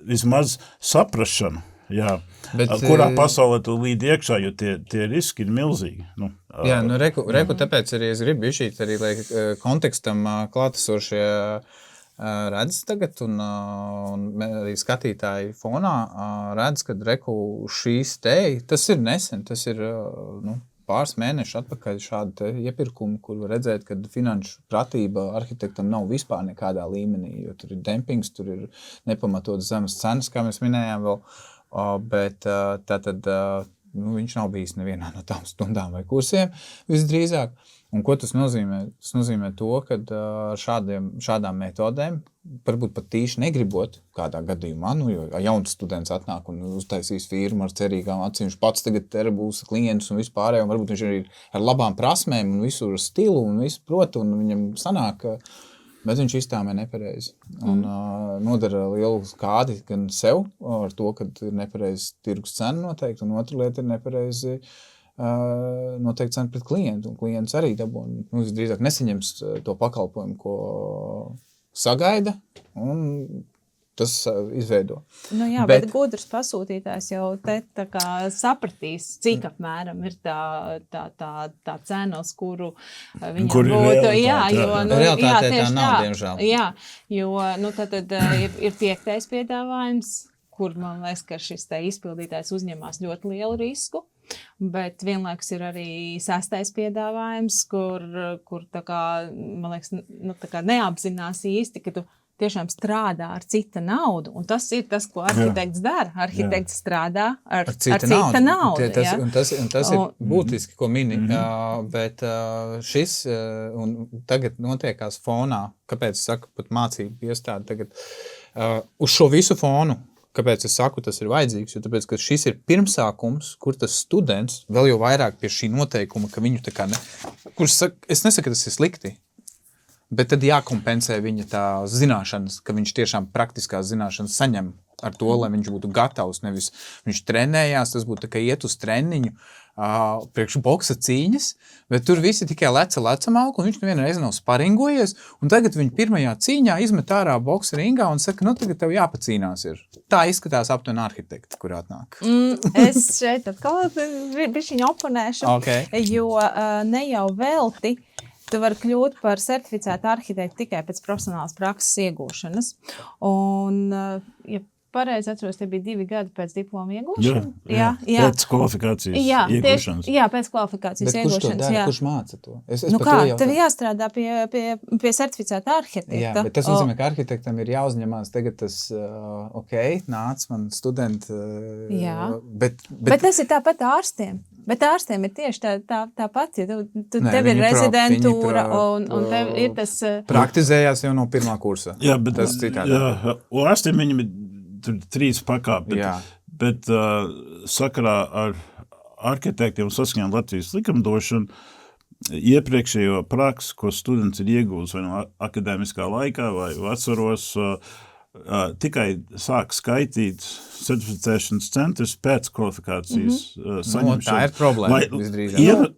vismaz saprašanu. Kurā pasaulē tu līd iekšā, jo tie riski ir milzīgi. Reku, tāpēc arī es gribu bišķīt arī, lai kontekstam klātesošie redz tagad un arī skatītāji fonā redz, kad reku šīs tas ir nesen, tas ir pāris mēneši atpakaļ šādi iepirkumi, kur var redzēt, ka finanšu pratība arhitektam nav vispār nekādā līmenī, jo tur ir dempings, tur ir nepamatotas zemes cenas, kā mēs minējām vēl. Bet tātad viņš nav bijis nevienā no tām stundām vai kursiem visdrīzāk. Un ko tas nozīmē? Tas nozīmē to, ka šādām metodēm, varbūt pat tīši negribot kādā gadījumā, jo jauns students atnāk un uztaisīs firmu ar cerīgām acīm, viņš pats tagad būs klients un vispārējo, un varbūt viņš arī ar labām prasmēm un visu stilu un visu prot, un viņam sanāk, bet viņš iztāmē nepareizi. Un nodara lielu skādi gan sev ar to, ka ir nepareizi tirgus cena noteikti, un otra lieta ir nepareizi noteikti cena pret klientu. Un klients arī dabūna, drīzāk nesaņems to pakalpojumu, ko sagaida, un tas izveido. Bet gudrs pasūtītājs jau te tā kā sapratīs, cik apmēram ir tā cena, uz kuru viņam būtu. Realitātē tā nav, diemžēl. Jo tad ir 5. piedāvājums, kur man liekas, ka šis izpildītājs uzņemās ļoti lielu risku. Bet vienlaikus ir arī 6. piedāvājums, kur tā kā, man liekas, tā kā neapzinās īsti, ka tu tiešām strādā ar cita naudu, un tas ir tas, ko arhitekts dara. Arhitekts strādā ar cita naudu. Tas ir būtiski, ko mini, bet šis, un tagad notiekās fonā, kāpēc saku pat mācību iestādi tagad, uz šo visu fonu kāpēc es saku, tas ir vajadzīgs, jo tāpēc, ka šis ir pirmsākums, kur tas students vēl jau vairāk pie šī noteikuma, ka viņu tā kā kurš saka, es nesaku, ka tas ir slikti, bet tad jākompensē viņa tā zināšanas, ka viņš tiešām praktiskās zināšanas saņem ar to, lai viņš būtu gatavs, nevis viņš trenējās, tas būtu tā kā iet uz treniņu, priekš boksa cīņas, bet tur visi tikai leca malku, un viņš nevienreiz nav sparingojies, un tagad viņa pirmajā cīņā izmet ārā boksa ringā un saka, tagad tev jāpacīnās ir. Tā izskatās aptuveni arhitekti, kur atnāk. Es šeit atkal bišķiņu oponēšu, jo ne jau velti tu vari kļūt par certificētu arhitektu tikai pēc profesionālas prakses iegūšanas. Un, ja pareizi atceros, te bija 2 gadi pēc diploma iegūšanas. Jā. Pēc kvalifikācijas iegūšanas. Jā, pēc kvalifikācijas bet iegūšanas. Kurš to dara? Kurš māca to? Es tev jāstrādā pie certificēta arhitekta. Jā, bet tas nozīmē, ka arhitektam ir jāuzņemās tagad tas, nāc man studenti. Jā. Bet tas ir tāpat ārstiem. Bet ārstiem ir tieši tāpat, ja tev ir rezidentūra un tev ir tas... Praktizējās jau no pirmā kursa. Jā, bet tas citādi. Jā, un ārstiem viņam ir 3 pakāpi, bet sakarā ar arhitektiem saskaņā Latvijas likumdošanu iepriekšējo praksi, ko students ir iegūs vai no akadēmiskā laikā vai atceros, tikai sāk skaitīt certificēšanas centrs pēc kvalifikācijas saņemšanas. Tā ir problēma, visdrīzāk.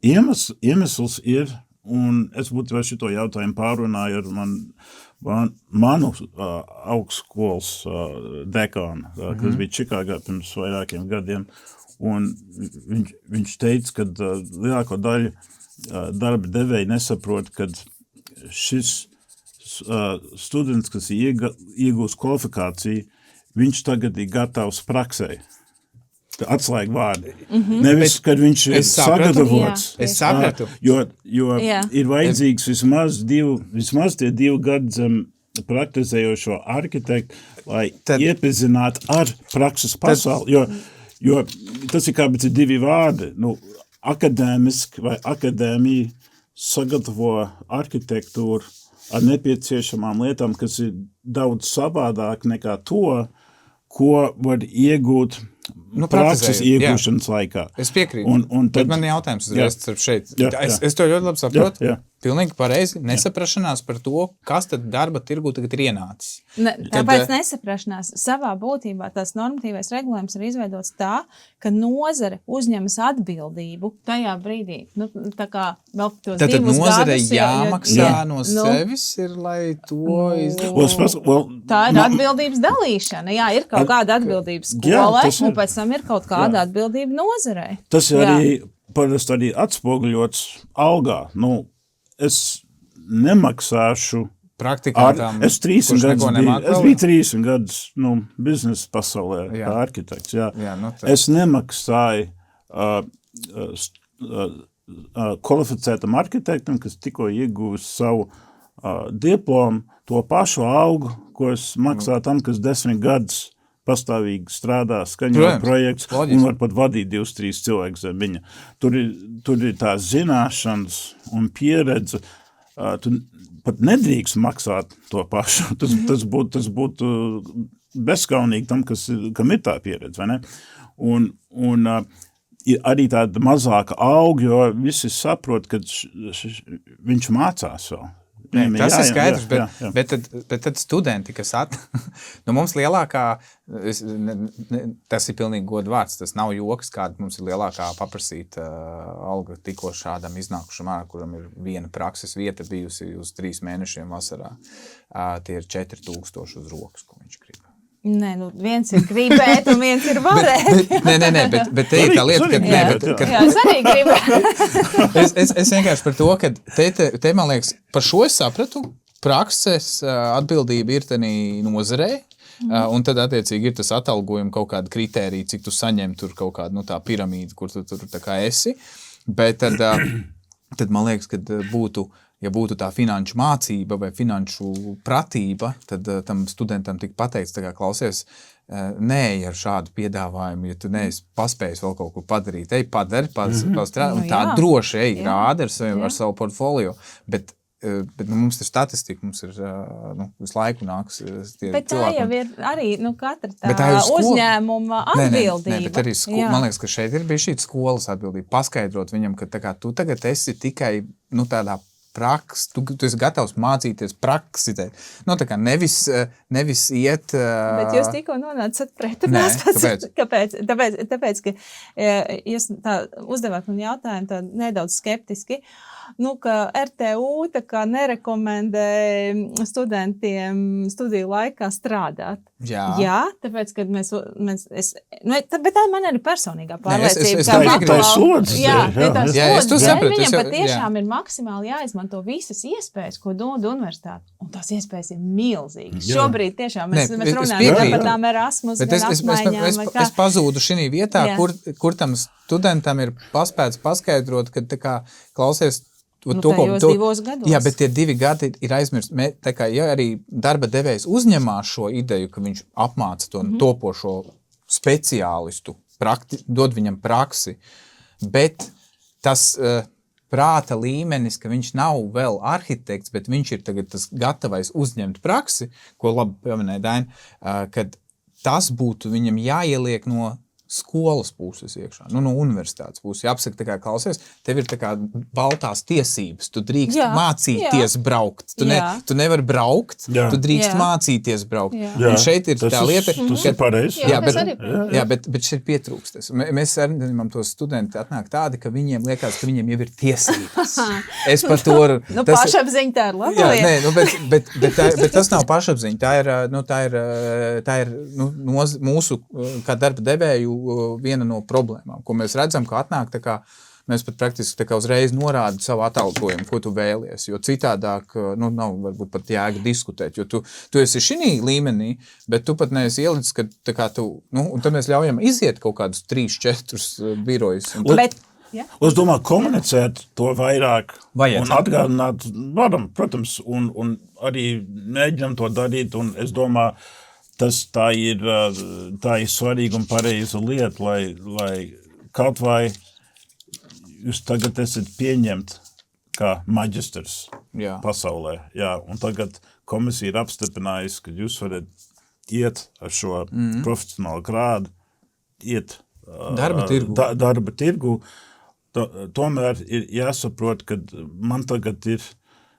Iemesls ir, un es būtu vēl šito jautājumu pārunāju ar manu augstskolas dekānu, kas bija Čikāgā pirms vairākiem gadiem, un viņš teica, ka lielāko daļu darba devēji nesaprot, ka šis students, kas iegūst kvalifikāciju, viņš tagad ir gatavs praksē. Atslēga vārdi. Nevis, kad viņš ir sagatavots. Es sapratu. Jo ir vajadzīgs vismaz tie 2 gadi zem praktizējošo arhitektu, lai iepazinātu ar prakses pasauli. Jo tas ir kā 2 vārdi. Akadēmiski vai akadēmija sagatavo arhitektūru ar nepieciešamām lietām, kas ir daudz savādāk nekā to, ko var iegūt prakses iegūšanas laikā. Es piekrītu, bet man jautājums uzreiz šeit. Es to ļoti labi saprotu. Pilnīgi pareizi. Nesaprašanās par to, kas tad darba tirgu tagad ir ienācis. Tāpēc nesaprašanās. Savā būtībā tās normatīvais regulējums ir izveidots tā, ka nozare uzņemas atbildību tajā brīdī. Tā kā vēl tos 2 gadus. Tad nozare jāmaksā no sevis ir, lai to izdarītu. Tā ir atbildības dalīšana. Jā, ir kaut kāda atbildības skolai, un pēc tam ir kaut kāda atbildība nozarei. Tas ir parasti arī atspoguļots algā. Es nemaksāšu praktikantām. Es biju 30 gadus biznesa pasaulē kā arhitekts. Es nemaksāju kvalificētam arhitektam, kas tikko iegūst savu diplomu, to pašu algu, ko es maksāju tam, kas 10 gadus pastāvīgi strādā, skaņo projekts un var pat vadīt 2-3 cilvēkus zem viņa. Tur ir tās zināšanas un pieredze. Tu pat nedrīkst maksāt to pašu. Tas būtu bezskaunīgi tam, kam ir tā pieredze, vai ne? Un ir arī tāda mazāka auga, jo visi saprot, ka viņš mācās vēl. Tas ir skaidrs, bet tad studenti, kas mums lielākā, tas ir pilnīgi godu vārds, tas nav joks, kāda mums ir lielākā paprasīta alga tikko šādam iznākušam ārā, kuram ir viena prakses vieta bijusi uz 3 mēnešiem vasarā. Tie ir 4000 uz rokas, ko viņš grib. Nē, viens ir gribēt, un viens ir varēt. Nē, bet te ir tā lieta, Jā, es arī gribētu. Es vienkārši par to, ka te man liekas, par šo es sapratu, prakses atbildība ir tenī nozarē, un tad attiecīgi ir tas atalgojuma kaut kāda kritērija, cik tu saņem tur kaut kādu tā piramīdu, kur tu tā kā esi, bet tad man liekas, ka ja būtu tā finanšu mācība vai finanšu pratība, tad tam studentam tik pateikts, tā kā klausies, neej ar šādu piedāvājumu, ja tu neesi paspējis vēl kaut ko padarīt. Padari, un tā droši rādi ar savu portfolio. Bet Bet mums ir statistika, mums ir visu laiku nāks tie Bet tā cilvēki. jau ir arī katra Bet tā ir uzņēmuma atbildība. Nē, bet arī man liekas, ka šeit ir bijis šī skolas atbildība. Paskaidrot viņam, ka tā kā, tu tagad esi tikai tādā praksi, tu esi gatavs mācīties praksi. Tā kā nevis iet... Bet jūs tikko nonācat pretrunās. Kāpēc? Tāpēc, ka jūs tā uzdevāt man jautājumu tā nedaudz skeptiski, ka RTU tā kā nerekomendē studentiem studiju laikā strādāt. Jā, tāpēc, kad bet tā man ir personīgā pārliecība. Tā ir slodze. Es to saprotu. Viņam patiešām ir maksimāli jāizmanto visas iespējas, ko dod universitāte. Un tās iespējas ir milzīgas. Šobrīd tiešām mēs runājam par tām Erasmus apmaiņām. Es pazūdu šī vietā, kur tam studentam ir paspēts paskaidrot, ka tā kā klausies tajos 2 gados. Jā, bet tie 2 gadi ir aizmirst. Ja arī darba devējs uzņemās šo ideju, ka viņš apmāca to topošo speciālistu, dod viņam praksi, bet tas prāta līmenis, ka viņš nav vēl arhitekts, bet viņš ir tagad tas gatavais uzņemt praksi, ko labi pieminēja Daina, kad tas būtu viņam jāieliek no skolas puses iekšā, no universitātes puses. Jāapsaka, tā kā klausies, tev ir tā kā baltās tiesības, tu drīkst mācīties braukt. Tu nevari braukt, tu drīkst mācīties braukt. Un šeit ir tā lieta, tas ir pareizi. Bet šeit pietrūkstas. Mēs sarinām tos studenti atnāk tādi, ka viņiem liekas, ka viņiem jau ir tiesības. Es par to... pašapziņa tā ir laba lieta. Bet tas nav pašapziņa. Tā ir mūsu, kā darba devēju, viena no problēmām, ko mēs redzam, ka atnāk tā kā, mēs pat praktiski tā kā uzreiz norāda savu atalgojumu, ko tu vēlies, jo citādāk, nav varbūt pat jēga diskutēt, jo tu esi šī līmenī, bet tu pat neesi ielicis, ka tā kā tu, un tad mēs ļaujam iziet kaut kādus 3-4 birojus. Es domāju, komunicēt to vairāk un atgādināt varam, protams, un arī mēģinam to darīt, un es domāju, tā ir svarīga un pareiza lieta, lai kaut vai jūs tagad esat pieņemt kā maģistrs pasaulē. Jā, un tagad komisija ir apstiprinājusi, ka jūs varat iet ar šo profesionālu grādu, iet darba tirgu. Tomēr ir jāsaprot, ka man tagad ir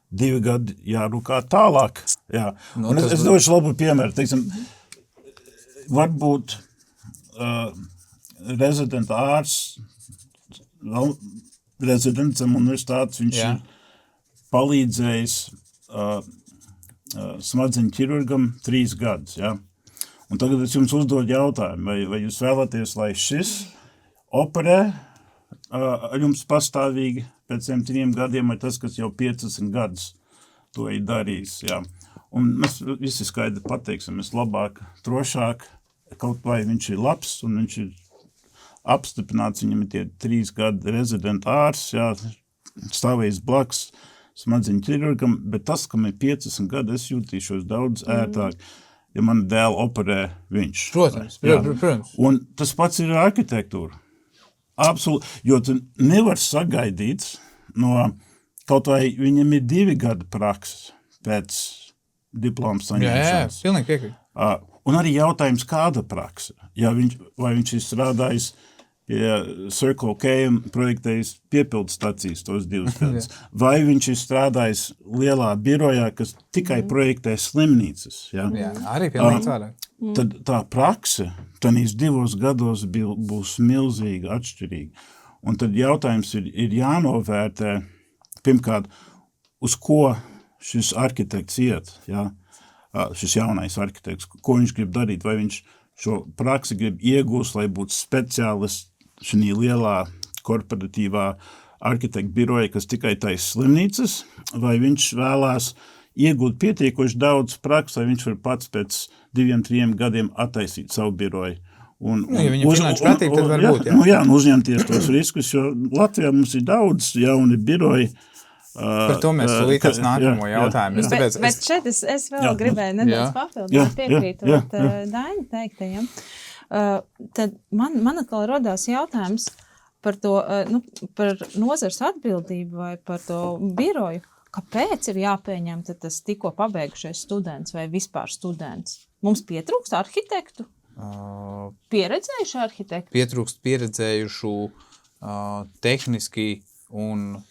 2 gadi jārūkā tālāk. Jā. Un es došu labu piemēru. Teiksim, varbūt rezidenta ārsts, rezidentam universitātes, viņš ir palīdzējis smadzeņu ķirurgam 3 gadus. Ja? Un tagad es jums uzdodu jautājumu, vai jūs vēlaties, lai šis operē jums pastāvīgi pēc 3 gadiem, vai tas, kas jau 15 gadus to ir darījis. Jā. Un mēs visi skaidri pateiksim, mēs labāk, drošāk, kaut vai viņš ir labs, un viņš ir apstiprināts, viņam ir tie 3 gadi rezidenta ārsts, jā, stāvējis blakus smadzeņu ķirurgam, bet tas, kam ir 15 gadi, es jūtīšos daudz ērtāk, ja man dēlu operē viņš. Protams. Un tas pats ir arhitektūra. Absolūti, jo tu nevar sagaidīt no kaut vai viņam ir 2 gadu prakses pēc diplomu saņemšanas. Jā, pilnīgi piekrīt. Un arī jautājums, kāda prakse? Ja vai viņš ir strādājis pie Circle K un projektējis piepildu stacijas tos 2 gadus, vai viņš ir strādājis lielā birojā, kas tikai projektē slimnīcas. Ja? Jā, arī pilnīgi vairāk. Tad tā prakse tanīs 2 gados būs milzīgi atšķirīga. Un tad jautājums ir jānovērtē, pirmkārt, uz ko šis arhitekts iet, ja? Šis jaunais arhitekts, ko viņš grib darīt, vai viņš šo praksi grib iegūst, lai būtu speciālists šī lielā korporatīvā arhitekta biroja, kas tikai taisa slimnīcas, vai viņš vēlās iegūt pietiekoši daudz prakses, lai viņš var pats pēc 2-3 gadiem attaisīt savu biroju. Ja viņam finanšu patīk, tad varbūt, jā. Uzņemties tos riskus, jo Latvijā mums ir daudz jauni biroji. Par to mēs līdz nākamo jautājumu. Bet šeit es vēl gribēju nedaudz papildināt, piekrītot Daina teiktajam. Tad man atkal rodās jautājums par to, par nozars atbildību vai par to biroju. kāpēc ir jāpieņem tas tikko pabeigušais students vai vispār students? Mums pietrūkst arhitektu? Pieredzējuši arhitektu? Pietrūkst pieredzējušu tehniski un,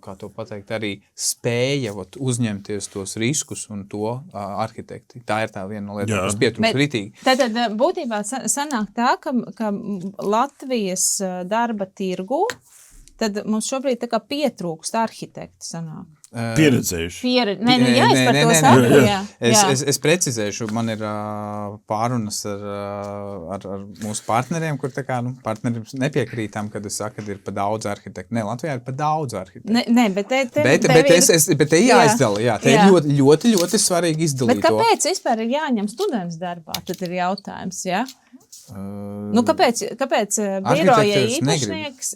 kā to pateikt, arī spēja uzņemties tos riskus un to arhitekti. Tā ir tā viena no lietām, kas pietrūkst ritīgi. Tad būtībā sanāk tā, ka Latvijas darba tirgu tad mums šobrīd tā kā pietrūkst arhitekti sanāk. Pieredzējuši. Es par to saku. Es precizēšu, man ir pārunas ar mūsu partneriem, kur tā kā partneri nepiekrītam, kad es saku, ka ir pa daudz arhitektu. Ne, Latvijā ir pa daudz arhitektu. Bet te jāizdala, jā. Te ir ļoti, ļoti svarīgi izdalīt to. Bet kāpēc vispār ir jāņem students darbā? Tad ir jautājums, jā? Kāpēc biroja īpašnieks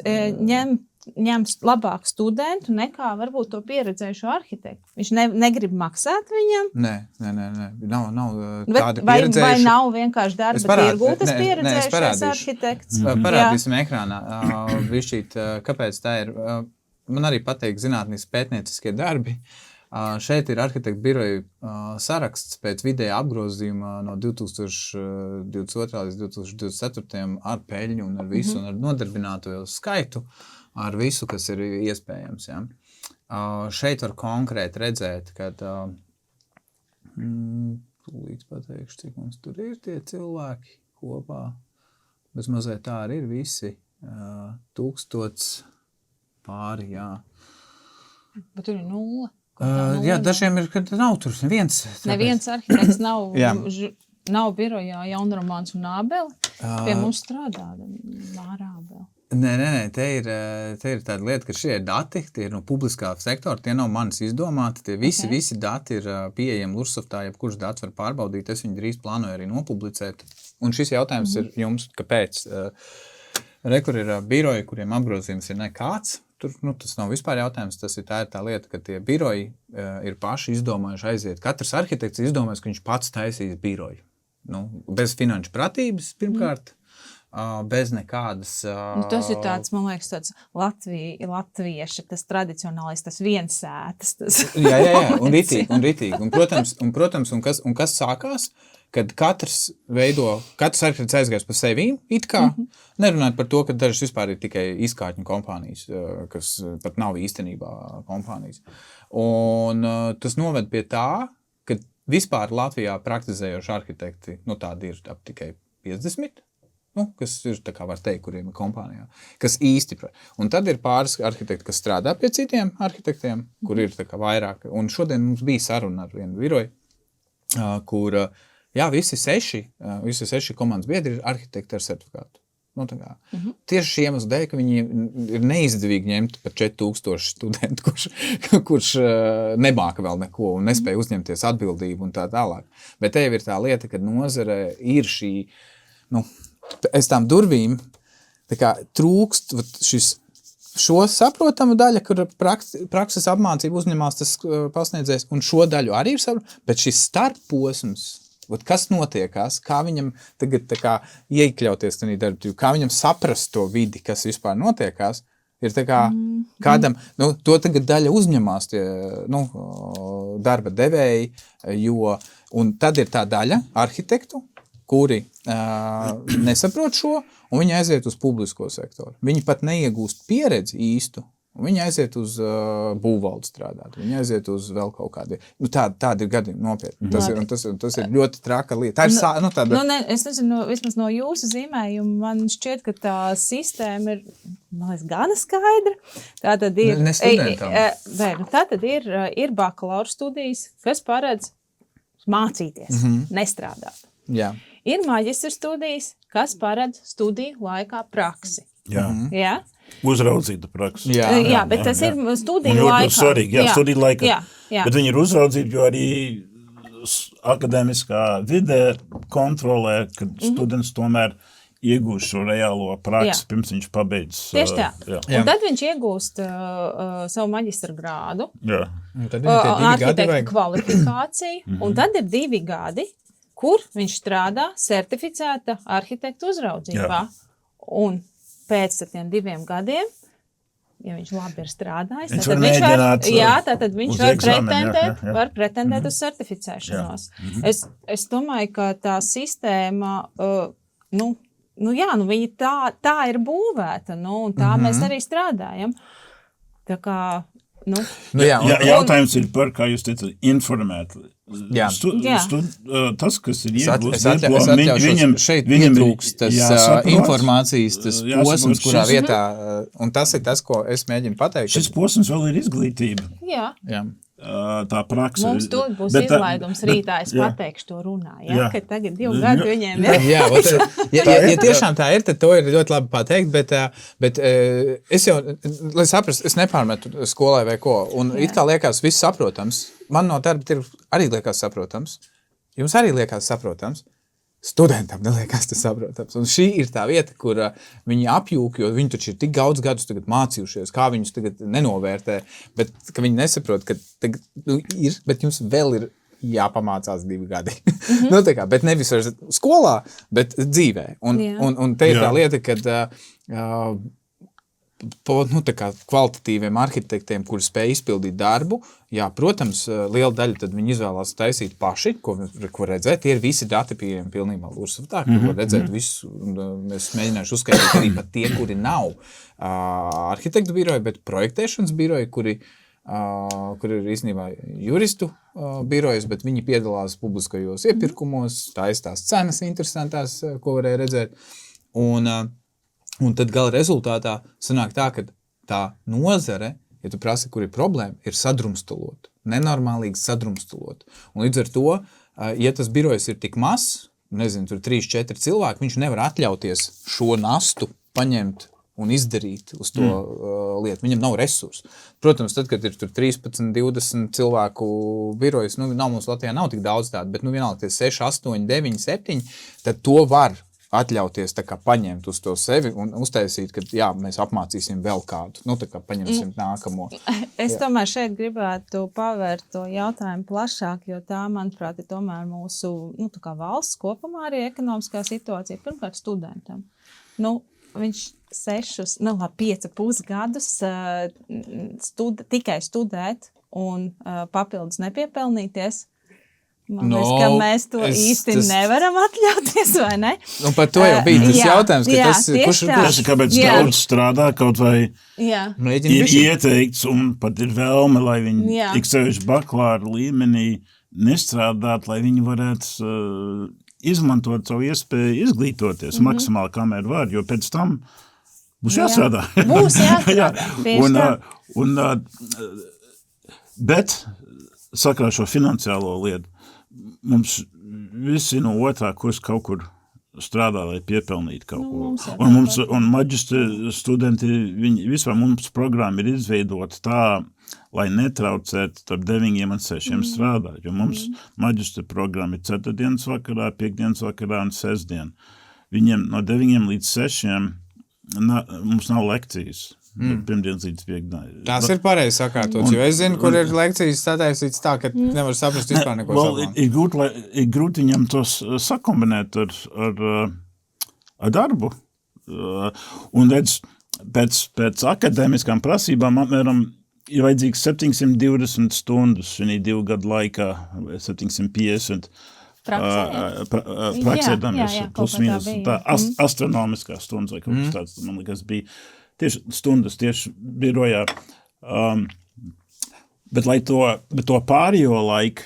ņems labāku studentu nekā varbūt to pieredzējušo arhitektu? Viņš negrib maksāt viņam? Nē. Nav tāda pieredzējuša. Vai nav vienkārši darba tirgū tas pieredzējušais arhitekts? Parādīsim ekrānā. Višķīt, kāpēc tā ir? Man arī patīk zinātniskie pētnieciskie darbi. Šeit ir arhitektu biroju saraksts pēc vidējā apgrozījuma no 2022. līdz 2024. ar peļņu un ar visu, un ar nodarbināto skaitu, ar visu, kas ir iespējams. Ja. Šeit var konkrēti redzēt, ka tūlīt pateikšu, cik mums tur ir tie cilvēki kopā. Bez mazliet tā arī ir visi 1000 pāri, jā. Bet tur ir 0. Jā, dažiem ir, kad nav tur neviens. Neviens arhitekts nav birojā Jaunromāns un Ābeli. Pie mums strādā Māra Ābeli. Nē, te ir tāda lieta, ka šie dati, tie ir no publiskā sektora, tie nav manis izdomāti, tie visi dati ir pieejami Lursoftā, jebkurš dats var pārbaudīt, es viņu drīz plānoju arī nopublicēt. Un šis jautājums ir jums, kāpēc? Kur ir biroji, kuriem apgrozījums ir nekāds, tur, tas nav vispār jautājums, tā ir tā lieta, ka tie biroji ir paši izdomājuši aiziet. Katrs arhitekts izdomājis, ka viņš pats taisīs biroju. Bez finanšu pratības, pirmkārt. Bez nekādas... Tas ir tāds, man liekas, tāds latvieši, tas tradicionālais, tas viensētas. Jā, un ritīgi. Un kas sākās, kad katrs arhitekts aizgājis pa sevīm, it kā, nerunājot par to, ka dažas vispār ir tikai izkārtņu kompānijas, kas pat nav īstenībā kompānijas. Un tas noved pie tā, ka vispār Latvijā praktizējoši arhitekti, tādi ir tikai 50, kas ir, tā kā var teikt, kuriem ir kompānijā, kas īsti. Un tad ir pāris arhitekti, kas strādā pie citiem arhitektiem, kur ir tā kā vairāk. Un šodien mums bija saruna ar vienu biroju, kur, visi seši komandas biedri ir arhitekti ar certifikātu. Tieši šī iemesla dēļ, ka viņi ir neizdevīgi ņemt par 4000 studentu, kurš nemāka vēl neko un nespēja uzņemties atbildību un tā tālāk. Bet te jau ir tā lieta, ka nozare ir šī, aiz tām durvīm trūkst šo saprotamu daļu, kur prakses apmācību uzņemās tas pasniedzējs, un šo daļu arī ir saprotama, bet šis starpposms, kas notiekās, kā viņam tagad iekļauties tajā darbā, kā viņam saprast to vidi, kas vispār notiekās, ir kādam, to tagad daļa uzņemās tie, darba devēji, un tad ir tā daļa arhitektu, kuri nesaprot šo, un viņi aiziet uz publisko sektoru. Viņi pat neiegūst pieredzi īstu, un viņi aiziet uz būvvaldu strādāt. Viņi aiziet uz vēl kaut kādi. Tādi ir gadījumi nopietni. Tas ir ļoti traka lieta. Tā ir es nezinu, vismaz no jūsu zīmējuma, man šķiet, ka tā sistēma ir, gana skaidra. Tātad ir, tātad ir bakalaura studijas, kas paredz mācīties, nestrādāt. Jā. Ir maģistra studijas, kas paredz studiju laikā praksi. Jā. Uzraudzīta praksi. Jā, bet tas ir studiju laikā. Svarīgi, studiju laikā. Bet viņi ir uzraudzīti, jo arī akadēmiskā vidē kontrolē, kad students tomēr iegūst šo reālo praksi, pirms viņš pabeidz. Tieši tā. Un tad viņš iegūst savu maģistra grādu, arhitekta kvalifikāciju, un tad ir 2 gadi, kur viņš strādā certificēta arhitekta uzraudzībā. Un pēc tiem 2 gadiem ja viņš labi ir strādājis, Viņš tad var mēģināt, tad viņš uz var eksāmenu, var pretendēt uz certificēšanos. Es domāju, ka tā sistēma, viņi tā ir būvēta, un tā mēs arī strādājam. Tā kā, jautājums ir par, kā jūs teicat, informēt. Jā. Tas, kas ir iegūst diploma, viņam pietrūkst tas informācijas, tas posms, kurā vietā, un tas ir tas, ko es mēģinu pateikt. Šis posms vēl ir izglītība. Jā. Tā praksa. Mums tur būs izlaidums rītā, es pateikšu to runā, ka tagad 2 gadu viņiem ir. Ja tiešām tā ir, tad to ir ļoti labi pateikt, bet es jau, lai saprastu, es nepārmetu skolai vai ko, un it kā liekas viss saprotams, man no darba arī liekas saprotams, jums arī liekas saprotams, studentam neliekas tas saprotams. Un šī ir tā vieta, kur viņi apjūk, jo viņi taču ir tik daudz gadus tagad mācījušies, kā viņus tagad nenovērtē, bet ka viņi nesaprot, ka tagad, ir, bet jums vēl ir jāpamācās 2 gadi. Bet nevis skolā, bet dzīvē. Un te ir tā lieta, kad kvalitatīviem arhitektiem, kuri spēj izpildīt darbu, protams, liela daļa tad viņi izvēlās taisīt paši, ko redzēt. Tie ir visi dati pieejami pilnībā Lursavtā, ko redzēt visu. Es mēģināšu uzskaitīt arī pat tie, kuri nav arhitektu biroji, bet projektēšanas biroji, kuri ir īstenībā juristu birojas, bet viņi piedalās publiskajos iepirkumos, taistās cenas interesantās, ko varēja redzēt. Un tad gala rezultātā sanāk tā, ka tā nozare, ja tu prasi, kur ir problēma, ir sadrumstalot, nenormālīgi sadrumstalot. Un līdz ar to, ja tas birojs ir tik mazs, nezinu, tur 3-4 cilvēki, viņš nevar atļauties šo nastu paņemt un izdarīt uz to lietu. Viņam nav resursu. Protams, tad, kad ir tur 13, 20 cilvēku birojas, mums Latvijā nav tik daudz tādu, bet vienalga tie 6, 8, 9, 7, tad to var atļauties tā kā paņemt uz to sevi un uztaisīt, ka mēs apmācīsim vēl kādu, tā kā paņemsim nākamo. Es tomēr šeit gribētu pavērt to jautājumu plašāk, jo tā, manuprāt, ir tomēr mūsu, tā kā valsts kopumā arī ekonomiskā situācija. Pirmkārt, studentam. Viņš 5,5 gadus tikai studēt un papildus nepiepelnīties. Man liekas, ka mēs to īsti nevaram atļauties, vai ne? Par to jau bija tas jautājums, ka tas ir kāpēc daudz strādā, kaut vai ir ieteikts un pat ir vēlme, lai viņi tik sevišķi bakalaura līmenī nestrādāt, lai viņi varētu izmantot savu iespēju izglītoties maksimāli, kamēr var, jo pēc tam būs jāstrādā. Būs jāstrādā, bet sakrā šo finansiālo lietu, mums visi no otrā kursa kaut kur strādā, lai piepelnītu kaut ko. Un maģistra studenti, vispār mums programma ir izveidota tā, lai netraucētu starp 9 un 6 strādāt, jo mums maģistra programma ir 4 vakarā, 5 vakarā un 6. Viņiem no 9 līdz 6 mums nav lekcijas. Pirmdienas līdz piekdienai. Tas ir pareizi sakārtots, jo es zinu, kur ir lekcijas sataisīts tā, ka nevar saprast vispār neko saplānu. Ir grūti viņam tos sakombinēt ar darbu. Un pēc akadēmiskām prasībām apmēram ir vajadzīgs 720 stundas šī 2 gadu laikā, 750 praksē, plus mīnus, tā astronomiskās stundas, vai kaut kas tāds, man liekas, bija. Tieši stundas, tieši birojā. Bet to pārējo laiku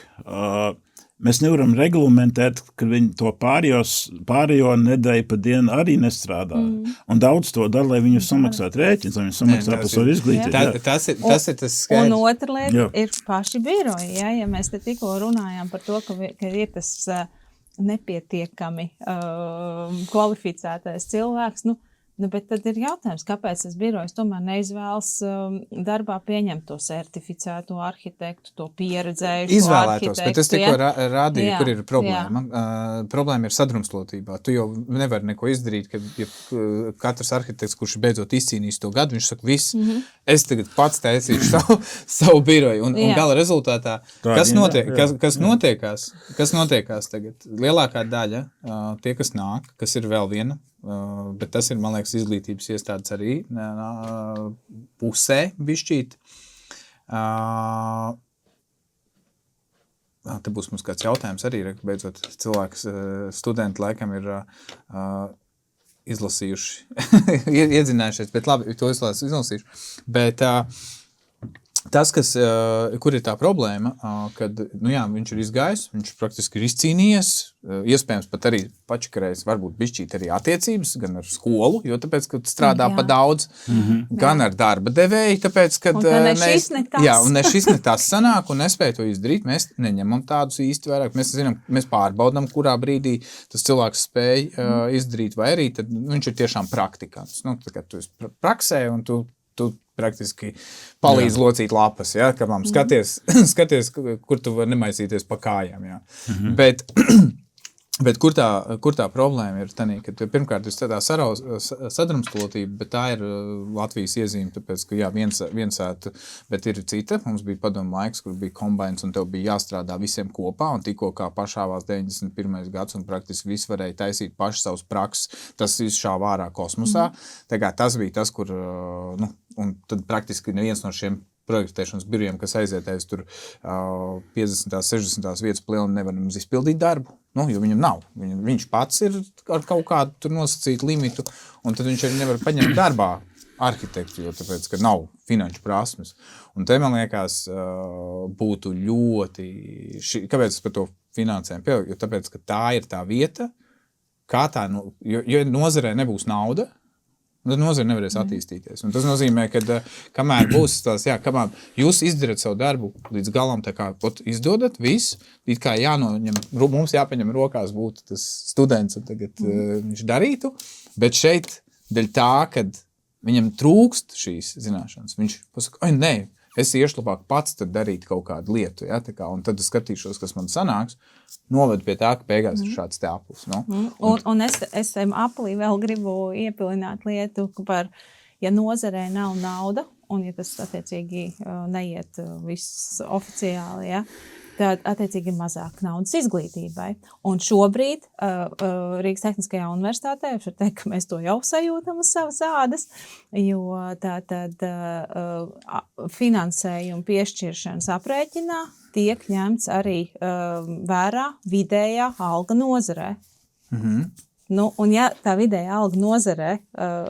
mēs nevaram reglamentēt, ka viņi to pārējo nedēļu pa dienu arī nestrādā. Un daudz to dara, lai viņu samaksātu rēķins, lai viņu samaksātu par savu izglītību. Tas ir tas skaidrs. Un otra lieta ir paši biroji. Ja mēs te tikko runājām par to, ka ir tas nepietiekami kvalificētais cilvēks, bet tad ir jautājums, kāpēc tas birojs tomēr neizvēlas darbā pieņemt to certificēto arhitektu, to pieredzējušo izvēlētos, arhitektu. Bet es tikko rādīju, kur ir problēma. Problēma ir sadrumstalotībā. Tu jau nevari neko izdarīt, ka katrs arhitekts, kurš beidzot izcīnīs to gadu, viņš saka, viss, es tagad pats taisīšu savu biroju. Un gala rezultātā, kas notiekās tagad? Lielākā daļa, tie, kas nāk, kas ir vēl viena bet tas ir, man liekas, izglītības iestādes arī pusē bišķīt. Te būs mums kāds jautājums arī, beidzot cilvēks, studenti laikam ir izlasījuši, iedzinājušies, bet labi, to izlasījuši. Bet tas, kur ir tā problēma, kad viņš ir izgājis, viņš praktiski ir izcīnījies, iespējams pat arī pačakarējis, varbūt bišķīt arī attiecības, gan ar skolu, jo tāpēc, ka strādā pa daudz, gan ar darba devēju, tāpēc, kad ne šis ne tas sanāk un nespēja to izdarīt, mēs neņemam tādus īsti vairāk, mēs zinām, mēs pārbaudam, kurā brīdī tas cilvēks spēj izdarīt, vai arī tad viņš ir tiešām praktikants. Tā kā tu esi praksē un tu praktiski palīdz locīt lapas, ja, kad man skaties, kur tu vari nemaisīties pa kājām. Ja. Bet kur tā problēma ir tanī, ka pirmkārt ir tā sadrumstalotība, bet tā ir Latvijas iezīme, tāpēc, ka viensēta, bet ir cita. Mums bija padomu laiks, kur bija kombains un tev bija jāstrādā visiem kopā un tikko kā pašāvās 91. gads un praktiski visi varēja taisīt paši savus prakses, tas viss šāva ārā kosmosā. Tā kā tas bija tas, kur, un tad praktiski neviens no šiem projektēšanas birojiem, kas aizietējas tur 50. 60. vietas plielni nevar mums izpildīt darbu, jo viņam nav. Viņš pats ir ar kaut kādu tur nosacītu limitu, un tad viņš arī nevar paņemt darbā arhitektu, jo tāpēc, ka nav finanšu prasmes. Un te, man liekas, būtu ļoti... Kāpēc es par to finansējumu pieaugu? Jo tāpēc, ka tā ir tā vieta, kā tā... Jo nozarē nebūs nauda, tad nozare nevarēs attīstīties. Un tas nozīmē, ka kamēr būs tās, kamēr jūs izdarat savu darbu līdz galam, tā kā izdodat visu, it kā jānoņem, mums jāpaņem rokās būtu tas students, un tagad viņš darītu, bet šeit dēļ tā, kad viņam trūkst šīs zināšanas, viņš pasaka, nē, es iešu labāk pats tad darīt kaut kādu lietu, ja, tā kā, un tad es skatīšos, kas man sanāks, noved pie tā, ka beigās ir šāds tēpus. Un es aplī vēl gribu iepilināt lietu par, ja nozarē nav nauda, un ja tas attiecīgi neiet viss oficiāli, ja, tad attiecīgi ir mazāk naudas izglītībai. Un šobrīd Rīgas Tehniskajā universitātē, es varu teikt, ka mēs to jau sajūtam uz savas ādas, jo tātad finansējuma piešķiršanas aprēķinā tiek ņemts arī vērā vidējā alga nozarē. Un ja tā vidējā alga nozarē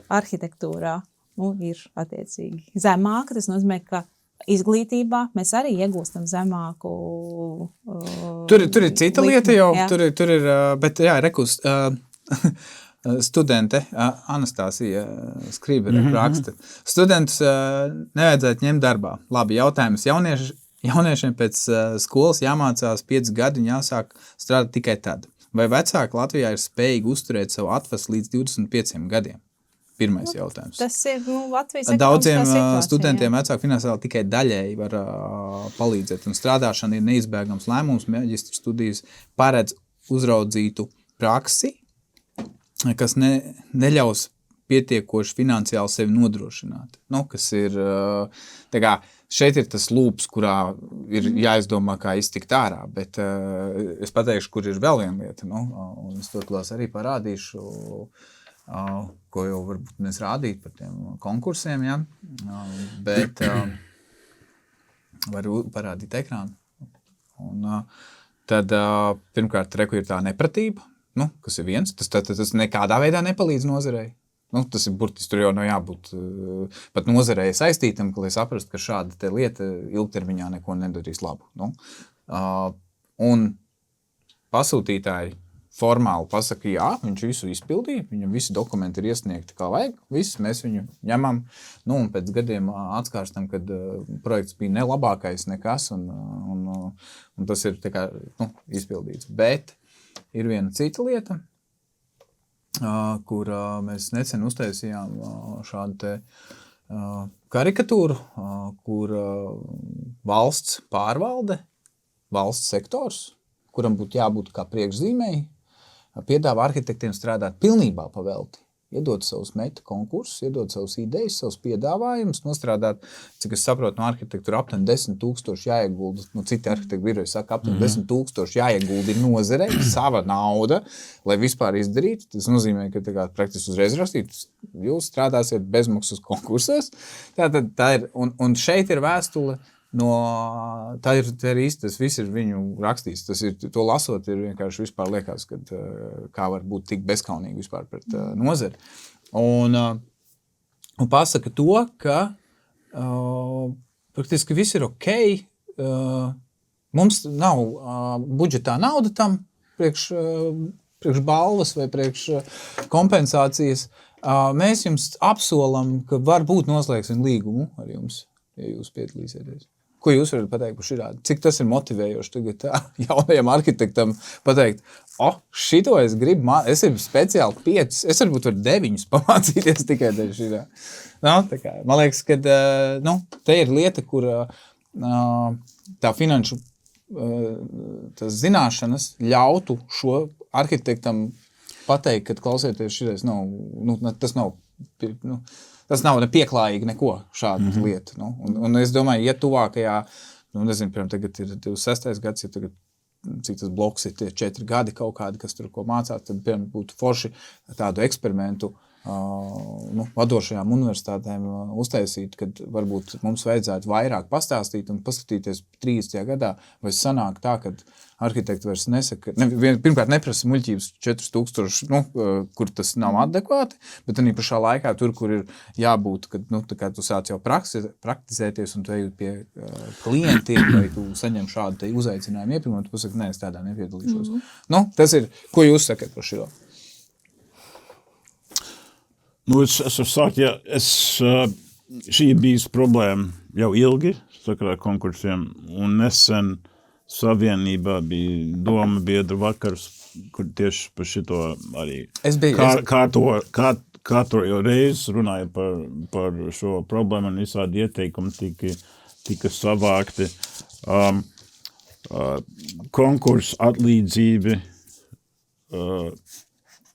arhitektūrā ir attiecīgi zemāka, tas nozīmē, ka izglītībā mēs arī iegūstam zemāku... Tur ir cita lieta jau, tur ir, bet rekus, studente, Anastāsija Skrībere raksta. Studentus nevajadzētu ņemt darbā. Labi, jautājums jauniešiem pēc skolas jāmācās 5 gadi un jāsāk strādāt tikai tad. Vai vecāki Latvijā ir spējīgi uzturēt savu atvasu līdz 25 gadiem? Pirmais jautājums. Tas ir Latvijas daudziem studentiem vecāku finansiāli tikai daļēji var palīdzēt, un strādāšana ir neizbēgams lēmums. Maģistra studijas paredz uzraudzītu praksi, kas neļaus pietiekoši finansiāli sevi nodrošināt. Kas ir, tā kā, šeit ir tas lūps, kurā ir jāizdomā, kā iztikt ārā, bet es pateikšu, kur ir vēl viena lieta, un es to klās arī parādīšu, ko jau varbūt mēs rādīt par tiem konkursiem, ja? Bet varu parādīt ekrānu. Un tad pirmkārt, ir tā nepratība, kas ir viens, tas nekādā veidā nepalīdz nozarei. Tas ir burtiski, tur jau nav jābūt pat nozarei saistītam, ka lai saprastu, ka šāda te lieta ilgtermiņā neko nedarīs labu. Un pasūtītāji formāli pasaka, jā, viņš visu izpildīja, viņam visi dokumenti ir iesniegti kā vajag, viss mēs viņu ņemam, un pēc gadiem atskārstam, kad projekts bija nelabākais nekas, un tas ir tā kā, izpildīts. Bet ir viena cita lieta, kur mēs nesen uztaisījām šādu te karikatūru, kur valsts pārvalde, valsts sektors, kuram būtu jābūt kā priekšzīmēji, piedāvā arhitektiem strādāt pilnībā pa velti. iedot savus meta konkursus, iedot savus idejas, savus piedāvājumus, nostrādāt, cik es saprotu, no arhitektūra aptuveni 10,000 jāiegulda, citi arhitektu biroji saka, aptuveni 10,000 jāiegulda nozarei, sava nauda, lai vispār izdarītu. Tas nozīmē, ka praktiski uzreiz rakstīt, jūs strādāsiet bezmaksas konkursos. Tā ir, un šeit ir vēstule. Tā ir īsti, tas viss ir viņu rakstīts. Tas ir, to lasot, ir vienkārši vispār liekas, ka kā var būt tik bezkaunīgi vispār pret nozari. Un pasaka to, ka praktiski viss ir ok. Mums nav budžetā nauda tam priekš balvas vai priekš kompensācijas. Mēs jums apsolam, ka varbūt noslēgsim līgumu ar jums, ja jūs piedalīsieties. Ko jūs varat pateikt par širādi? Cik tas ir motivējoši tagad jaunajam arhitektam pateikt, šito es gribu, es ir speciāli 5, es varbūt varu 9 pamācīties tikai dēļ širā. Man liekas, ka te ir lieta, kur tā finanšu tas zināšanas ļautu šo arhitektam pateikt, ka klausieties širais tas nav nepieklājīgi neko šādu lietu. Un es domāju, ja tuvākajā, piemēram, tagad ir 26. gads, ja tagad, cik tas bloks ir 4 gadi kaut kādi, kas tur ko mācās, tad, piemēram, būtu forši tādu eksperimentu vadošajām universitātēm uztaisīt, kad varbūt mums vajadzētu vairāk pastāstīt un paskatīties 30. gadā, vai sanāk tā, kad arhitekti vairs nesaka, pirmkārt neprasa muļķības 4,000, kur tas nav adekvāti, bet arī pašā laikā tur, kur ir jābūt, kad tu sāc jau praktizēties un tu ej pie klientiem, vai tu saņem šādu te uzaicinājumu iepirkumu, tu pasaki, nē, es tādā nepiedalīšos. Tas ir, ko jūs sakat par šo? Es varu sākt, šī bijis problēma jau ilgi sakarā konkursiem, un nesen savienībā bija doma biedru vakars, kur tieši par šito arī katru reizi runāja par šo problēmu, un visādi ieteikumi tika savākti. Konkursu atlīdzība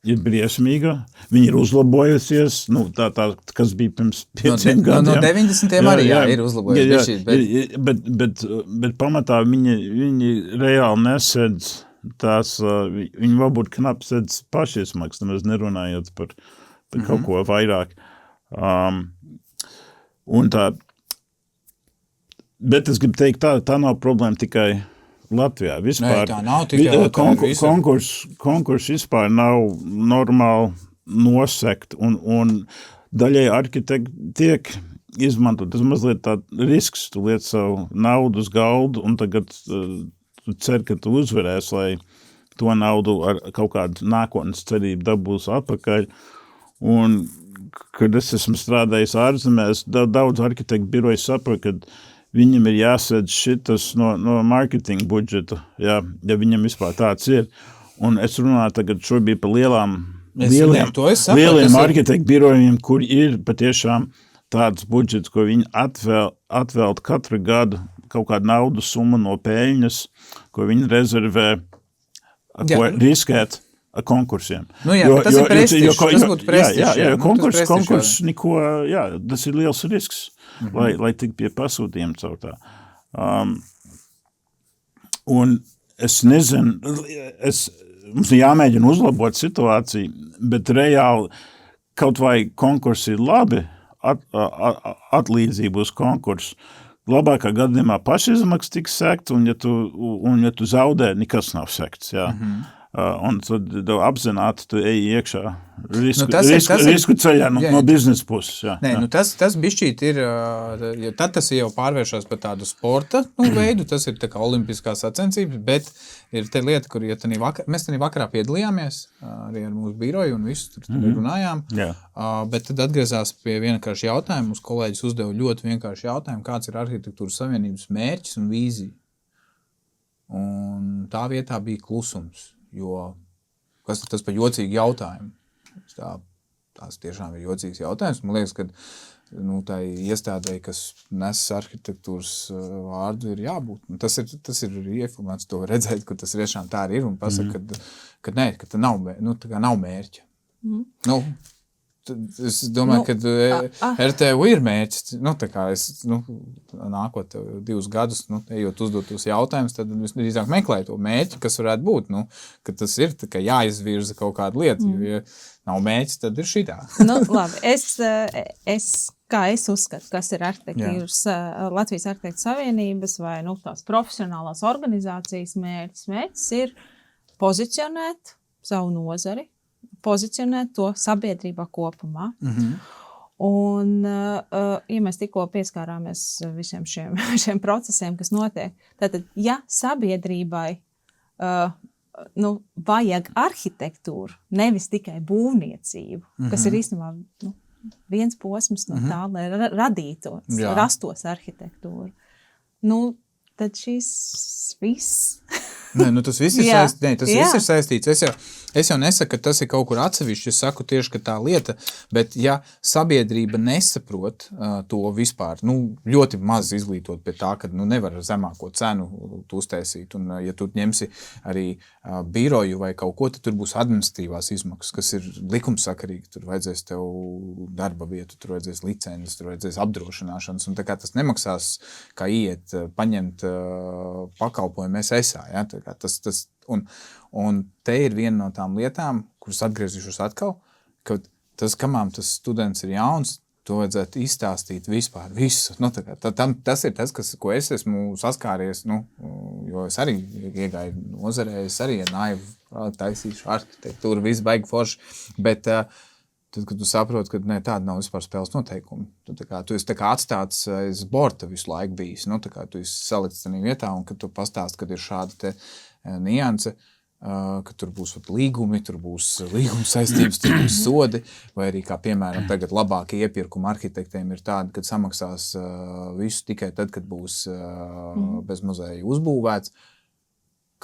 ir briesmīga, viņi ir uzlabojusies, tā, kas bija pirms 5 gadiem. No 90. arī ir uzlabojusies. Bet pamatā viņi reāli nesedz tās, viņi varbūt knapi sedz pašiesmaks, nemaz nerunājot par kaut ko vairāk. Un tā, bet es gribu teikt, tā nav problēma tikai Latvijā. Vispār, tā nav tikai konkurs vispār nav normāli nosekt, un daļai arhitekti tiek izmantot. Tas mazliet tā risks, tu liec savu naudu uz galdu, un tagad tu cer, ka tu uzvarēs, lai to naudu ar kaut kādu nākotnes cerību dabūs atpakaļ. Un, kad es esmu strādājis ārzemēs, daudz arhitektu biroji saprot, ka viņam ir jāsedz šitas no marketing budžeta, ja viņam vispār tāds ir. Un es runāju tagad šobrīd par lieliem arhitektu birojiem, kur ir patiešām tāds budžets, ko viņi atvelt katru gadu kaut kādu naudu summu no peļņas, ko viņi rezervē, ko riskēt ar konkursiem. Tas ir prestižs, tas būtu prestižs. Jā, konkurs neko, tas ir liels risks. Lai tik pie pasūtījuma caur tā. Un es nezinu, mums ir jāmēģina uzlabot situāciju, bet reāli kaut vai konkursi ir labi, atlīdzību uz konkursu, labākā gadījumā pašizmaksas tiks sekts, un ja tu zaudē, nekas nav sekts, jā. Un tad apzināti tu ej iekšā risku ceļā no biznesa puses. Jā. Tas bišķīt ir, tad tas jau pārvēršās par tādu sporta veidu, tas ir tā kā olimpiskās sacensības, bet ir te lieta, kur mēs tenī vakarā piedalījāmies arī ar mūsu biroju un visu tur runājām, bet tad atgriezās pie vienkārši jautājumu, mūsu kolēģis uzdeva ļoti vienkārši jautājumu, kāds ir arhitektūras savienības mērķis un vīzija. Un tā vietā bija klusums. Jo, kas tas par jocīgu jautājumu? Tās tiešām ir jocīgs jautājums. Man liekas, ka tai iestādēji, kas nes arhitektūras vārdu, ir jābūt. Tas ir ieformēts to redzēt, ka tas tiešām tā ir un pasaka, ka tā nav mērķa. Es domāju, ka RTU ir mērķis. Tā kā es nākot 2 gadus, ejot uzdot tos jautājumus, tad es drīzāk meklēju to mērķi, kas varētu būt. Ka tas ir jāizvirza kaut kāda lieta. Jo, ja nav mērķis, tad ir šitā. Labi. Kā es uzskatu, kas ir arhitektūras, Latvijas Arhitektu Savienības vai tās profesionālās organizācijas mērķis. Mērķis ir pozicionēt savu nozari, pozicionēt to sabiedrībā kopumā. Un, ja mēs tikko pieskārāmies visiem šiem procesiem, kas notiek, tad, ja sabiedrībai vajag arhitektūru, nevis tikai būvniecību, kas ir īstenībā viens posms no tā, lai rastos arhitektūru, tad šis viss... Tas viss ir saistīts. Viss ir saistīts. Es jau nesaku, ka tas ir kaut kur atsevišķi. Es saku tieši, ka tā lieta, bet ja sabiedrība nesaprot to vispār, ļoti maz izglītot pie tā, ka nevar ar zemāko cenu uztaisīt. Un ja tu ņemsi arī biroju vai kaut ko, tad tur būs administratīvās izmaksas, kas ir likumsakarīgi. Tur vajadzēs tev darba vietu, tur vajadzēs licences, tur vajadzēs apdrošināšanas. Un tā kā tas nemaksās, kā iet, paņemt pakalpojumu SSA, ja? Un te ir viena no tām lietām, kuras atgriezīšos atkal, ka kamām tas students ir jauns, to vajadzētu izstāstīt vispār visu. Tas ir tas, ko es esmu saskāries, jo es arī iegāju nozarē, es arī naivu taisīšu arhitektūru, viss baigi forši, bet tad, kad tu saproti, ka tāda nav vispār spēles noteikumi, tu esi atstāts aiz borta visu laiku bijis, tu esi salikts tādā vietā, un kad tu pastāsti, kad ir šāda te nianse, ka tur būs līgumi, tur būs līguma saistības, tur būs sodi, vai arī, kā piemēram, tagad labākie iepirkuma arhitektiem ir tādi, kad samaksās visu tikai tad, kad būs bez muzeja uzbūvēts.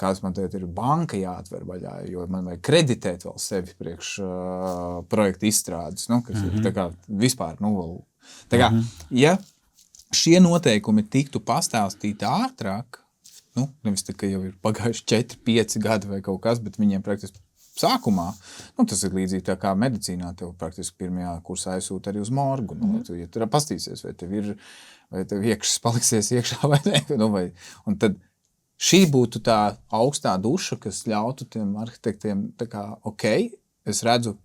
Kāds man teikt, ir banka jāatver vaļā, jo man vajag kreditēt vēl sevi priekš projekta izstrādes, kas ir tā kā vispār, tā kā, ja šie noteikumi tiktu pastāstīti ātrāk, nevis tā, ka jau ir pagājuši 4-5 gadi vai kaut kas, bet viņiem praktiski sākumā, tas ir līdzīgi tā kā medicīnā, tev praktiski pirmajā kursā aizsūta arī uz morgu, ja tur pastīsies, vai tev iekšas paliksies iekšā vai ne, un tad šī būtu tā augstā duša, kas ļautu tiem arhitektiem tā kā, es redzu,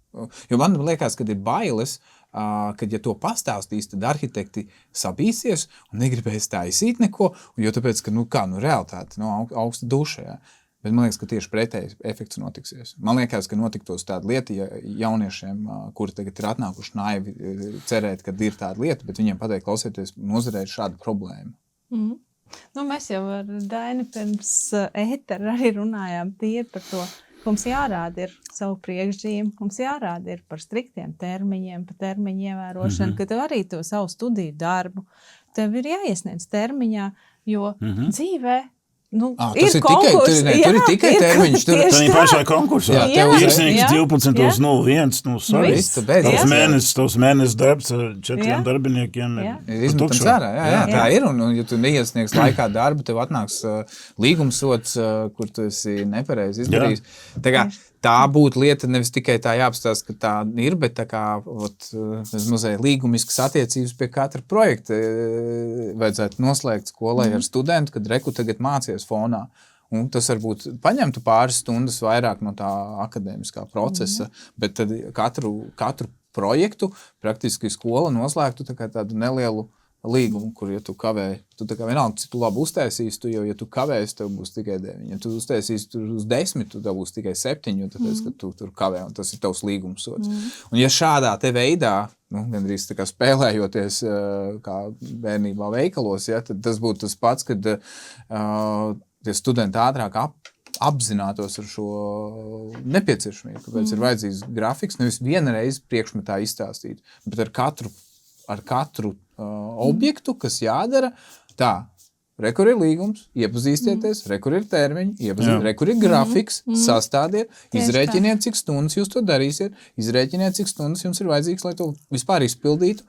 jo man liekas, kad ir bailes, kad ja to pastāstīs, tad arhitekti sabīsies un negribēs taisīt neko, jo tāpēc, ka, realitāte, augsta duša, jā. Bet man liekas, ka tieši pretējs efekts notiksies. Man liekas, ka notiktos tāda lieta, ja jauniešiem, kuri tagad ir atnākuši naivi cerēt, ka ir tāda lieta, bet viņiem pateikt, klausieties, nozarē ir šāda problēma. Mēs jau ar Daini pirms ētera arī runājām tīri par to, ka mums jārāda ir savu priekšzīmi, mums jārāda ir par striktiem termiņiem, par termiņu ievērošanu, ka tev arī to savu studiju darbu, tev ir jāiesniedz termiņā, jo dzīvē, ir konkurss. Tur ir tikai termiņš. Tur ir pašā konkursā. Iesniegts 12.01. Tavs mēnesis darbs ar 4 darbiniekiem ir izmetam cērā. Tā ir. Un, ja tu neiesniegs laikā darbu, tev atnāks līgumsots, kur tu esi nepareizi izdarījis. Tā būtu lieta nevis tikai tā jāapstāst, ka tā ir, bet tā kā mazliet līgumiskas attiecības pie katra projekta vajadzētu noslēgt skolai ar studentu, kad reku tagad mācies fonā. Un tas varbūt paņemtu pāris stundas vairāk no tā akadēmiskā procesa, bet tad katru projektu praktiski skola noslēgtu tādu nelielu līgumu, kur, ja tu kavē, tu tā kā vienalga, cik tu labi uztaisīsi, ja tu kavēsi, tev būs tikai 9. Ja tu uztaisīsi tur uz 10, tu tev būs tikai 7, jo tāpēc, ka tu tur kavē, un tas ir tavs līgumsots. Un ja šādā te veidā, gandrīz tā kā spēlējoties kā bērnībā veikalos, ja, tad tas būtu tas pats, kad tie studenti ātrāk apzinātos ar šo nepieciešamību, kāpēc ir vajadzīgs grafiks, nevis vienreiz priekšmetā izstāstīt, bet ar katru objektu, kas jādara, rekur ir līgums, iepazīstieties, rekur ir termiņi, rekur ir grafiks, sastādiet, izrēķiniet, cik stundas jūs to darīsiet, izrēķiniet, cik stundas jums ir vajadzīgs, lai to vispār izpildītu.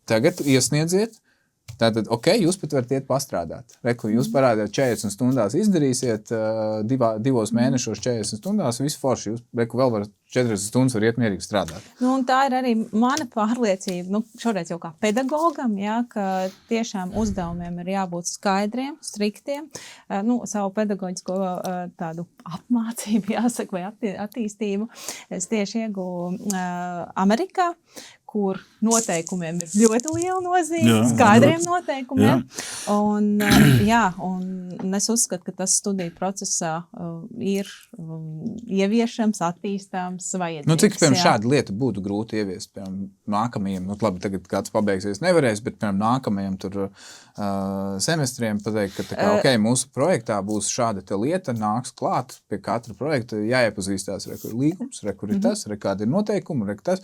Tagad iesniedziet, Tātad, jūs pat varat iet pastrādāt. Reku, jūs parādāt 40 stundās izdarīsiet, 2 mēnešos 40 stundās, visu forši. Jūs, reku, vēl varat 40 stundas var iet mierīgi strādāt. Un tā ir arī mana pārliecība, šoreiz jau kā pedagogam, ka tiešām uzdevumiem ir jābūt skaidriem, striktiem. Savu pedagoģisko tādu apmācību, jāsaka, vai attīstību es tieši ieguvu Amerikā, kur noteikumiem ir ļoti liela nozīme, skaidriem noteikumiem. Un es uzskatu, ka tas studiju procesā ir ieviešams, attīstāms, vajadzīgs. Cik, piemēram, šāda lieta būtu grūti ieviest, piemēram, nākamajiem, labi, tagad kāds pabeigsies nevarēs, bet, piemēram, nākamajiem tur semestriem pateikt, ka mūsu projektā būs šāda te lieta, nāks klāt pie katra projekta, jāiepazīstās, kur ir līgums, kur ir tas, kādi ir noteikumi, tas.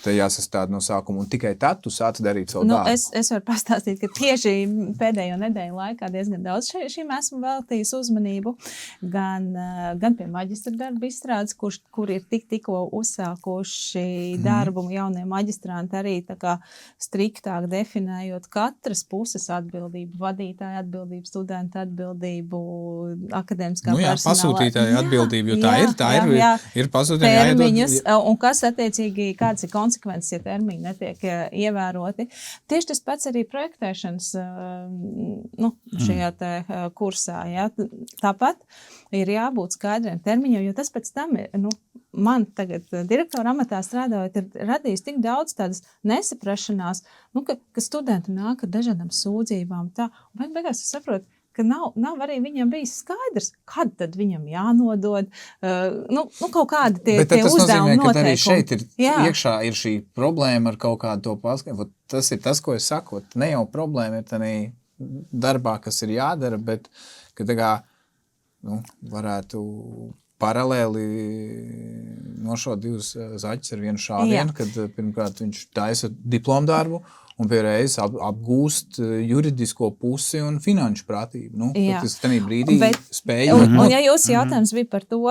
Te jāsastāda no sākuma, un tikai tad tu sāc darīt savu darbu. Es varu pastāstīt, ka tieši pēdējo nedēļu laikā diezgan daudz šim esmu veltījis uzmanību, gan pie maģistra darba izstrādes, kur ir tikko uzsākuši darbu jaunie maģistranti, arī tā kā striktāk definējot katras puses atbildību, vadītāja atbildību, studenta atbildību, akadēmiskā personāla. Pasūtītāja atbildību, jo ir pasūtītāja termiņus, un kas attiecīgi, kāds ir konsekvences, ja termiņi netiek ievēroti. Tieši tas pats arī projektēšanas šajā te kursā. Ja? Tāpat ir jābūt skaidriem termiņiem, jo tas pēc tam ir, man tagad direktora amatā strādājot, ir radījis tik daudz tādas nesaprašanās, ka studenti nāk ar dažādām sūdzībām. Un beigās es saprotu, ka nav arī viņam bijis skaidrs, kad tad viņam jānodod, kaut kādi tie uzdevumi noteikumi. Bet tas nozīmē, ka arī šeit iekšā ir šī problēma ar kaut kādu to paskaidrojumu. Tas ir tas, ko es saku. Ne jau problēma ir tādā darbā, kas ir jādara, bet ka varētu paralēli nošaut 2 zaķus ar vienu šāvienu, kad pirmkārt viņš taisa diplomdarbu, un piereiz apgūst juridisko pusi un finanšu prātību. Tas tādā brīdī spēja. Un ja jūsu jautājums bija par to,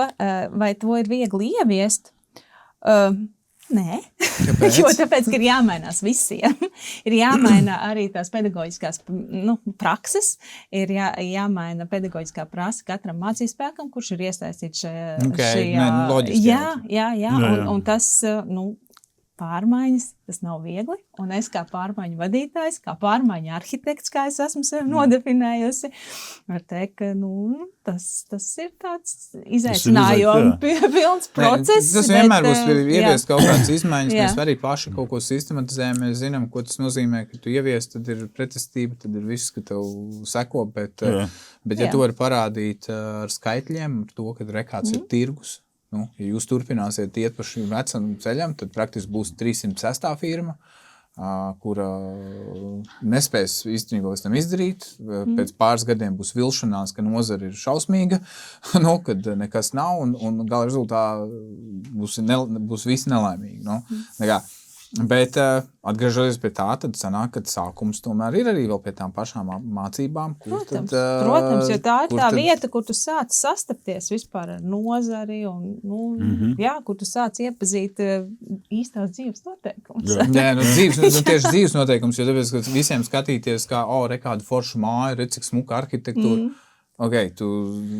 vai to ir viegli ieviest, nē. Jo tāpēc, ka ir jāmainās visiem. Ir jāmaina arī tās pedagoģiskās prakses, ir jāmaina pedagoģiskā prasa katram mācīspēkam, kurš ir iesaistīts šajā. Loģiski. Jā. Un tas, pārmaiņas, tas nav viegli, un es kā pārmaiņu vadītājs, kā pārmaiņu arhitekts, kā es esmu sevi nodefinējusi, var teikt, ka tas ir tāds izaicinājums pilns process. Tas vienmēr būs ieviest kaut kādas izmaiņas, mēs arī paši kaut ko sistematizējam, mēs zinām, ko tas nozīmē, ka tu ievies, tad ir pretestība, tad ir viss, ka tev seko, bet ja tu vari parādīt ar skaitļiem, ar to, ka rekāds ir tirgus, ja jūs turpināsiet iet pa šim vecam ceļam, tad praktiski būs 306. firma, kura nespēs īstenībā līdz tam izdarīt. Pēc pāris gadiem būs vilšanās, ka nozara ir šausmīga, kad nekas nav, un gala rezultātā būs visi nelaimīgi. Bet atgriežoties pie tā, tad sanāk, ka sākums tomēr ir arī vēl pie tām pašām mācībām. Protams, jo tā ir tā vieta, kur tu sāc sastapties vispār ar nozari un, kur tu sāc iepazīt īstās dzīves noteikumus. Tieši dzīves noteikumus, jo tāpēc, ka visiem skatīties, kā, kādu foršu māju, redz, cik smuka arhitektūra. Tu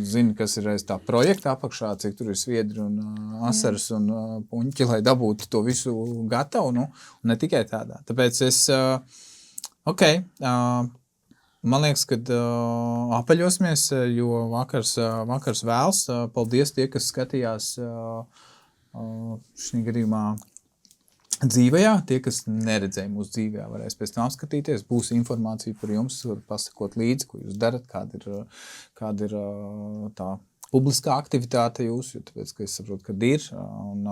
zini, kas ir aiz tā projekta apakšā, cik tur ir sviedri un asaras un puņķi, lai dabūtu to visu gatavu, un ne tikai tādā. Tāpēc es, man liekas, kad apaļosimies, jo vakars vēls. Paldies tie, kas skatījās šī gadījumā dzīvajā. Tie, kas neredzēja mūsu dzīvajā, varēs pēc tam apskatīties. Būs informācija par jums, pasakot līdzi, ko jūs darat, kāda ir tā publiskā aktivitāte jūsu, jo tāpēc, ka es saprotu, kad ir, un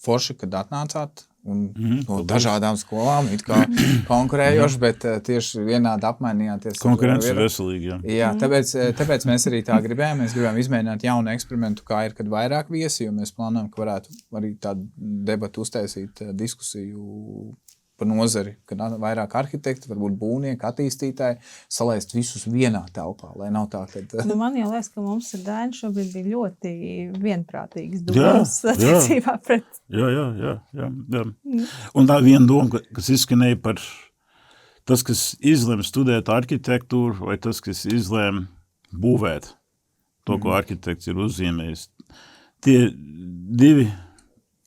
forši, kad atnācāt, un no dažādām skolām, it kā konkurējoši, bet tieši vienādi apmainījāties. Konkurence ir veselīga. Jā, tāpēc mēs arī tā gribējām. Mēs gribējām izmēģināt jaunu eksperimentu, kā ir, kad vairāk viesi, jo mēs plānojam, ka varētu arī tādu debatu uztaisīt, diskusiju par nozari, kad vairāk arhitekti, varbūt būvnieki, attīstītāji, salaist visus vienā telpā, lai nav tā, kad... Man jau liekas, ka mums ar Dainu šobrīd bija ļoti vienprātīgas domas attiecībā pret... Jā. Un tā viena doma, kas izskanēja par tas, kas izlem studēt arhitektūru, vai tas, kas izlem būvēt to, ko arhitekts ir uzzīmējis. Tie divi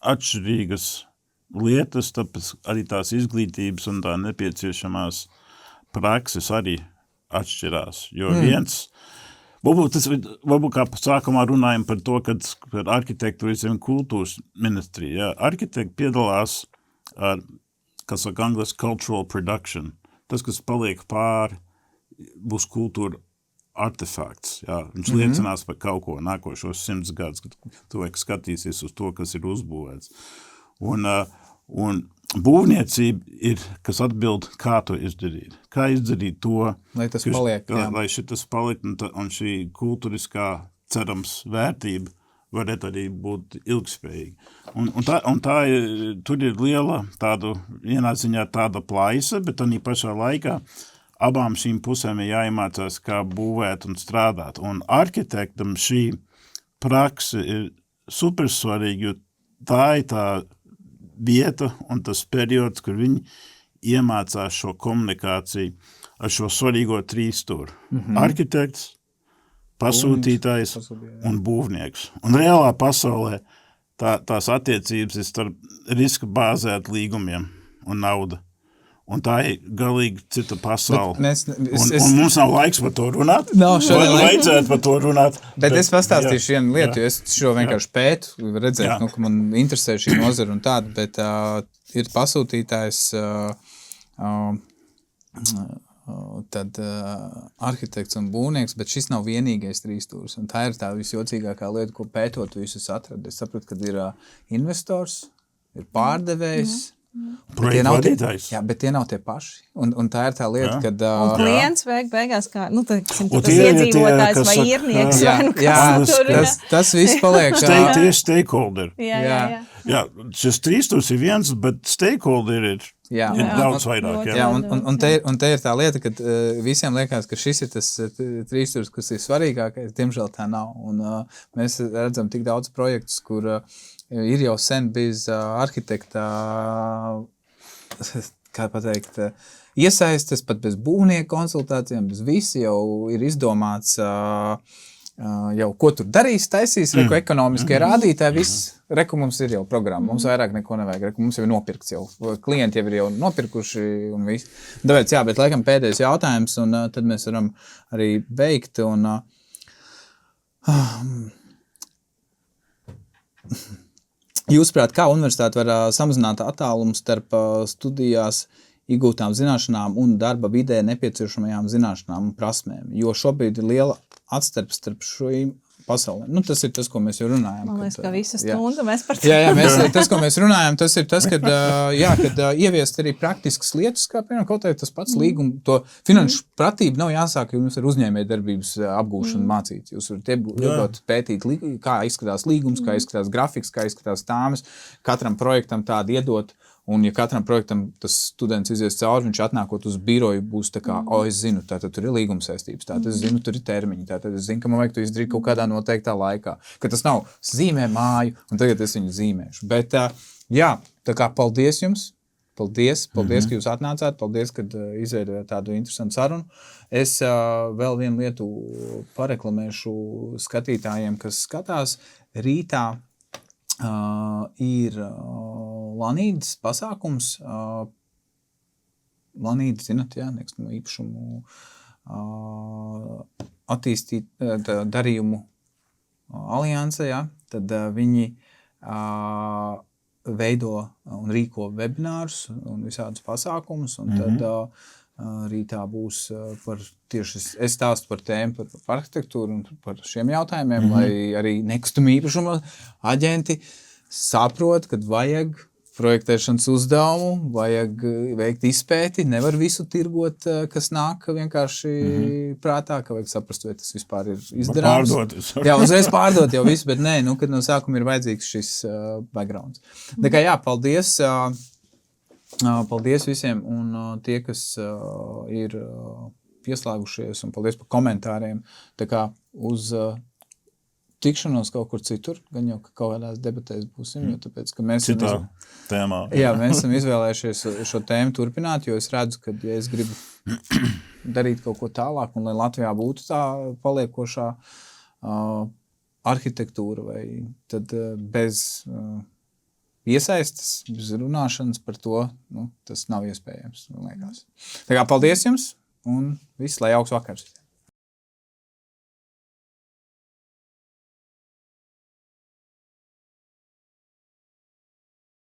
atšķirīgas lietas, tāpēc arī tās izglītības un tā nepieciešamās prakses arī atšķirās. Jo viens, varbūt kā sākumā runājam par to, kad par arhitektūru ir kultūras ministrija. Arhitekti piedalās ar, kas saka angliski, cultural production. Tas, kas paliek pāri, būs kultūra artefakts. Jā. Viņš liecinās par kaut ko nākošos 100 gadus, kad cilvēks skatīsies uz to, kas ir uzbūvēts. Un būvniecība ir, kas atbild, kā to izdarīt. Kā izdarīt to, lai tas paliek. Lai šitas paliek, un šī kultūriskā, cerams, vērtība varētu arī būt ilgspējīga. Un tā tur ir liela vienā ziņā tāda plaisa, bet arī pašā laikā abām šīm pusēm ir jāiemācās, kā būvēt un strādāt. Un arhitektam šī prakse ir supersvarīga, jo tā ir tā vieta un tas periods, kur viņi iemācās šo komunikāciju ar šo svarīgo trīsstūri. Arhitekts, pasūtītājs un būvnieks. Un reālā pasaulē tās attiecības ir starp riska bāzēt līgumiem un nauda. Un tā ir galīgi cita pasaule. Un mums nav laiks par to runāt. Vajadzētu par to runāt. Bet es pastāstīšu vienu lietu, jo es šo vienkārši pētu, redzēt, ka man interesē šī nozara un tāda, bet ir pasūtītājs, tad arhitekts un būvnieks, bet šis nav vienīgais trīsstūris. Un tā ir tā visjocīgākā lieta, ko pētot visus atradu. Es sapratu, ka ir investors, ir pārdevējs, bet tie nav tie paši. Un tā ir tā lieta, kad... Un klients beigās kā, tas iedzīvotājs vai īrnieks vai kas tur. Tas viss paliek... Tie stakeholder. Jā. Šis trīsstūris ir viens, bet stakeholder ir daudz vairāk. Un te ir tā lieta, ka visiem liekas, ka šis ir tas trīsstūris, kas ir svarīgākais. Diemžēl tā nav. Un mēs redzam tik daudz projektus, kur... ir jau sen bijis arhitekta, kā pateikt, iesaistes, pat bez būvnieku konsultācijām, bez visi jau ir izdomāts, jau ko tur darīs, taisīs, reku ekonomiskie rādītāji, viss, reku mums ir jau programma, mums vairāk neko nevajag, reku mums jau ir nopirkts jau, klienti jau ir jau nopirkuši un viss. Tāpēc, bet laikam pēdējais jautājums, un tad mēs varam arī beigt, un... Jūsuprāt, kā universitāte var samazināt attālumu starp studijās iegūtām zināšanām un darba vidē nepieciešamajām zināšanām un prasmēm? Jo šobrīd ir liela atstarpe starp šīm pasaulēm. Tas ir tas, ko mēs jau runājam. Man liekas, ka visa stunda mēs par to. Tas, ko mēs runājam, tas ir tas, kad ieviest arī praktiskas lietas, kā piemēram kaut kā tas pats līguma, to finanšu pratību nav jāsāk, jo jums ir uzņēmējdarbības apgūšana mācīts. Jūs varat pētīt, kā izskatās līgums, kā izskatās grafiks, kā izskatās tāmas, katram projektam tādu iedot. Un, ja katram projektam tas students izies cauri, viņš atnākot uz biroju, būs tā kā, es zinu, tātad tur ir līguma saistības, tātad es zinu, tur ir termiņi, tātad es zinu, ka man vajag to izdarīt kaut kādā noteiktā laikā. Ka tas nav zīmē māju, un tagad es viņu zīmēšu. Bet, tā kā paldies jums, paldies, ka jūs atnācāt, paldies, ka izveidojāt tādu interesantu sarunu. Es vēl vienu lietu pareklamēšu skatītājiem, kas skatās rītā. Ir Lanīdas pasākums. Lanīda, zinat, nekustamo īpašumu attīstīt darījumu alianse, tad viņi veido un rīko webinārus un visādus pasākumus, un tad rītā būs par tieši, es stāstu par tēmu, par arhitektūru un par šiem jautājumiem, lai arī nekustamo īpašumu aģenti saprot, kad vajag projektēšanas uzdevumu, vajag veikt izpēti, nevar visu tirgot, kas nāk vienkārši prātā, ka vajag saprast, vai tas vispār ir izdarāms. Uzreiz pārdot jau visu, bet nē, kad no sākuma ir vajadzīgs šis backgrounds. Tā kā paldies. Paldies visiem un tie, kas ir pieslēgušies, un paldies par komentāriem. Tā kā uz tikšanos kaut kur citur, gan jau, ka kaut kādās debatēs būsim, jo tāpēc, ka mēs Citā tēmā. Jā, mēs esam izvēlējušies šo tēmu turpināt, jo es redzu, ka, ja es gribu darīt kaut ko tālāk, un lai Latvijā būtu tā paliekošā arhitektūra, tad bez iesaistes, bez runāšanas par to, tas nav iespējams, man liekas. Tā kā paldies jums, un viss, lai jauks vakars!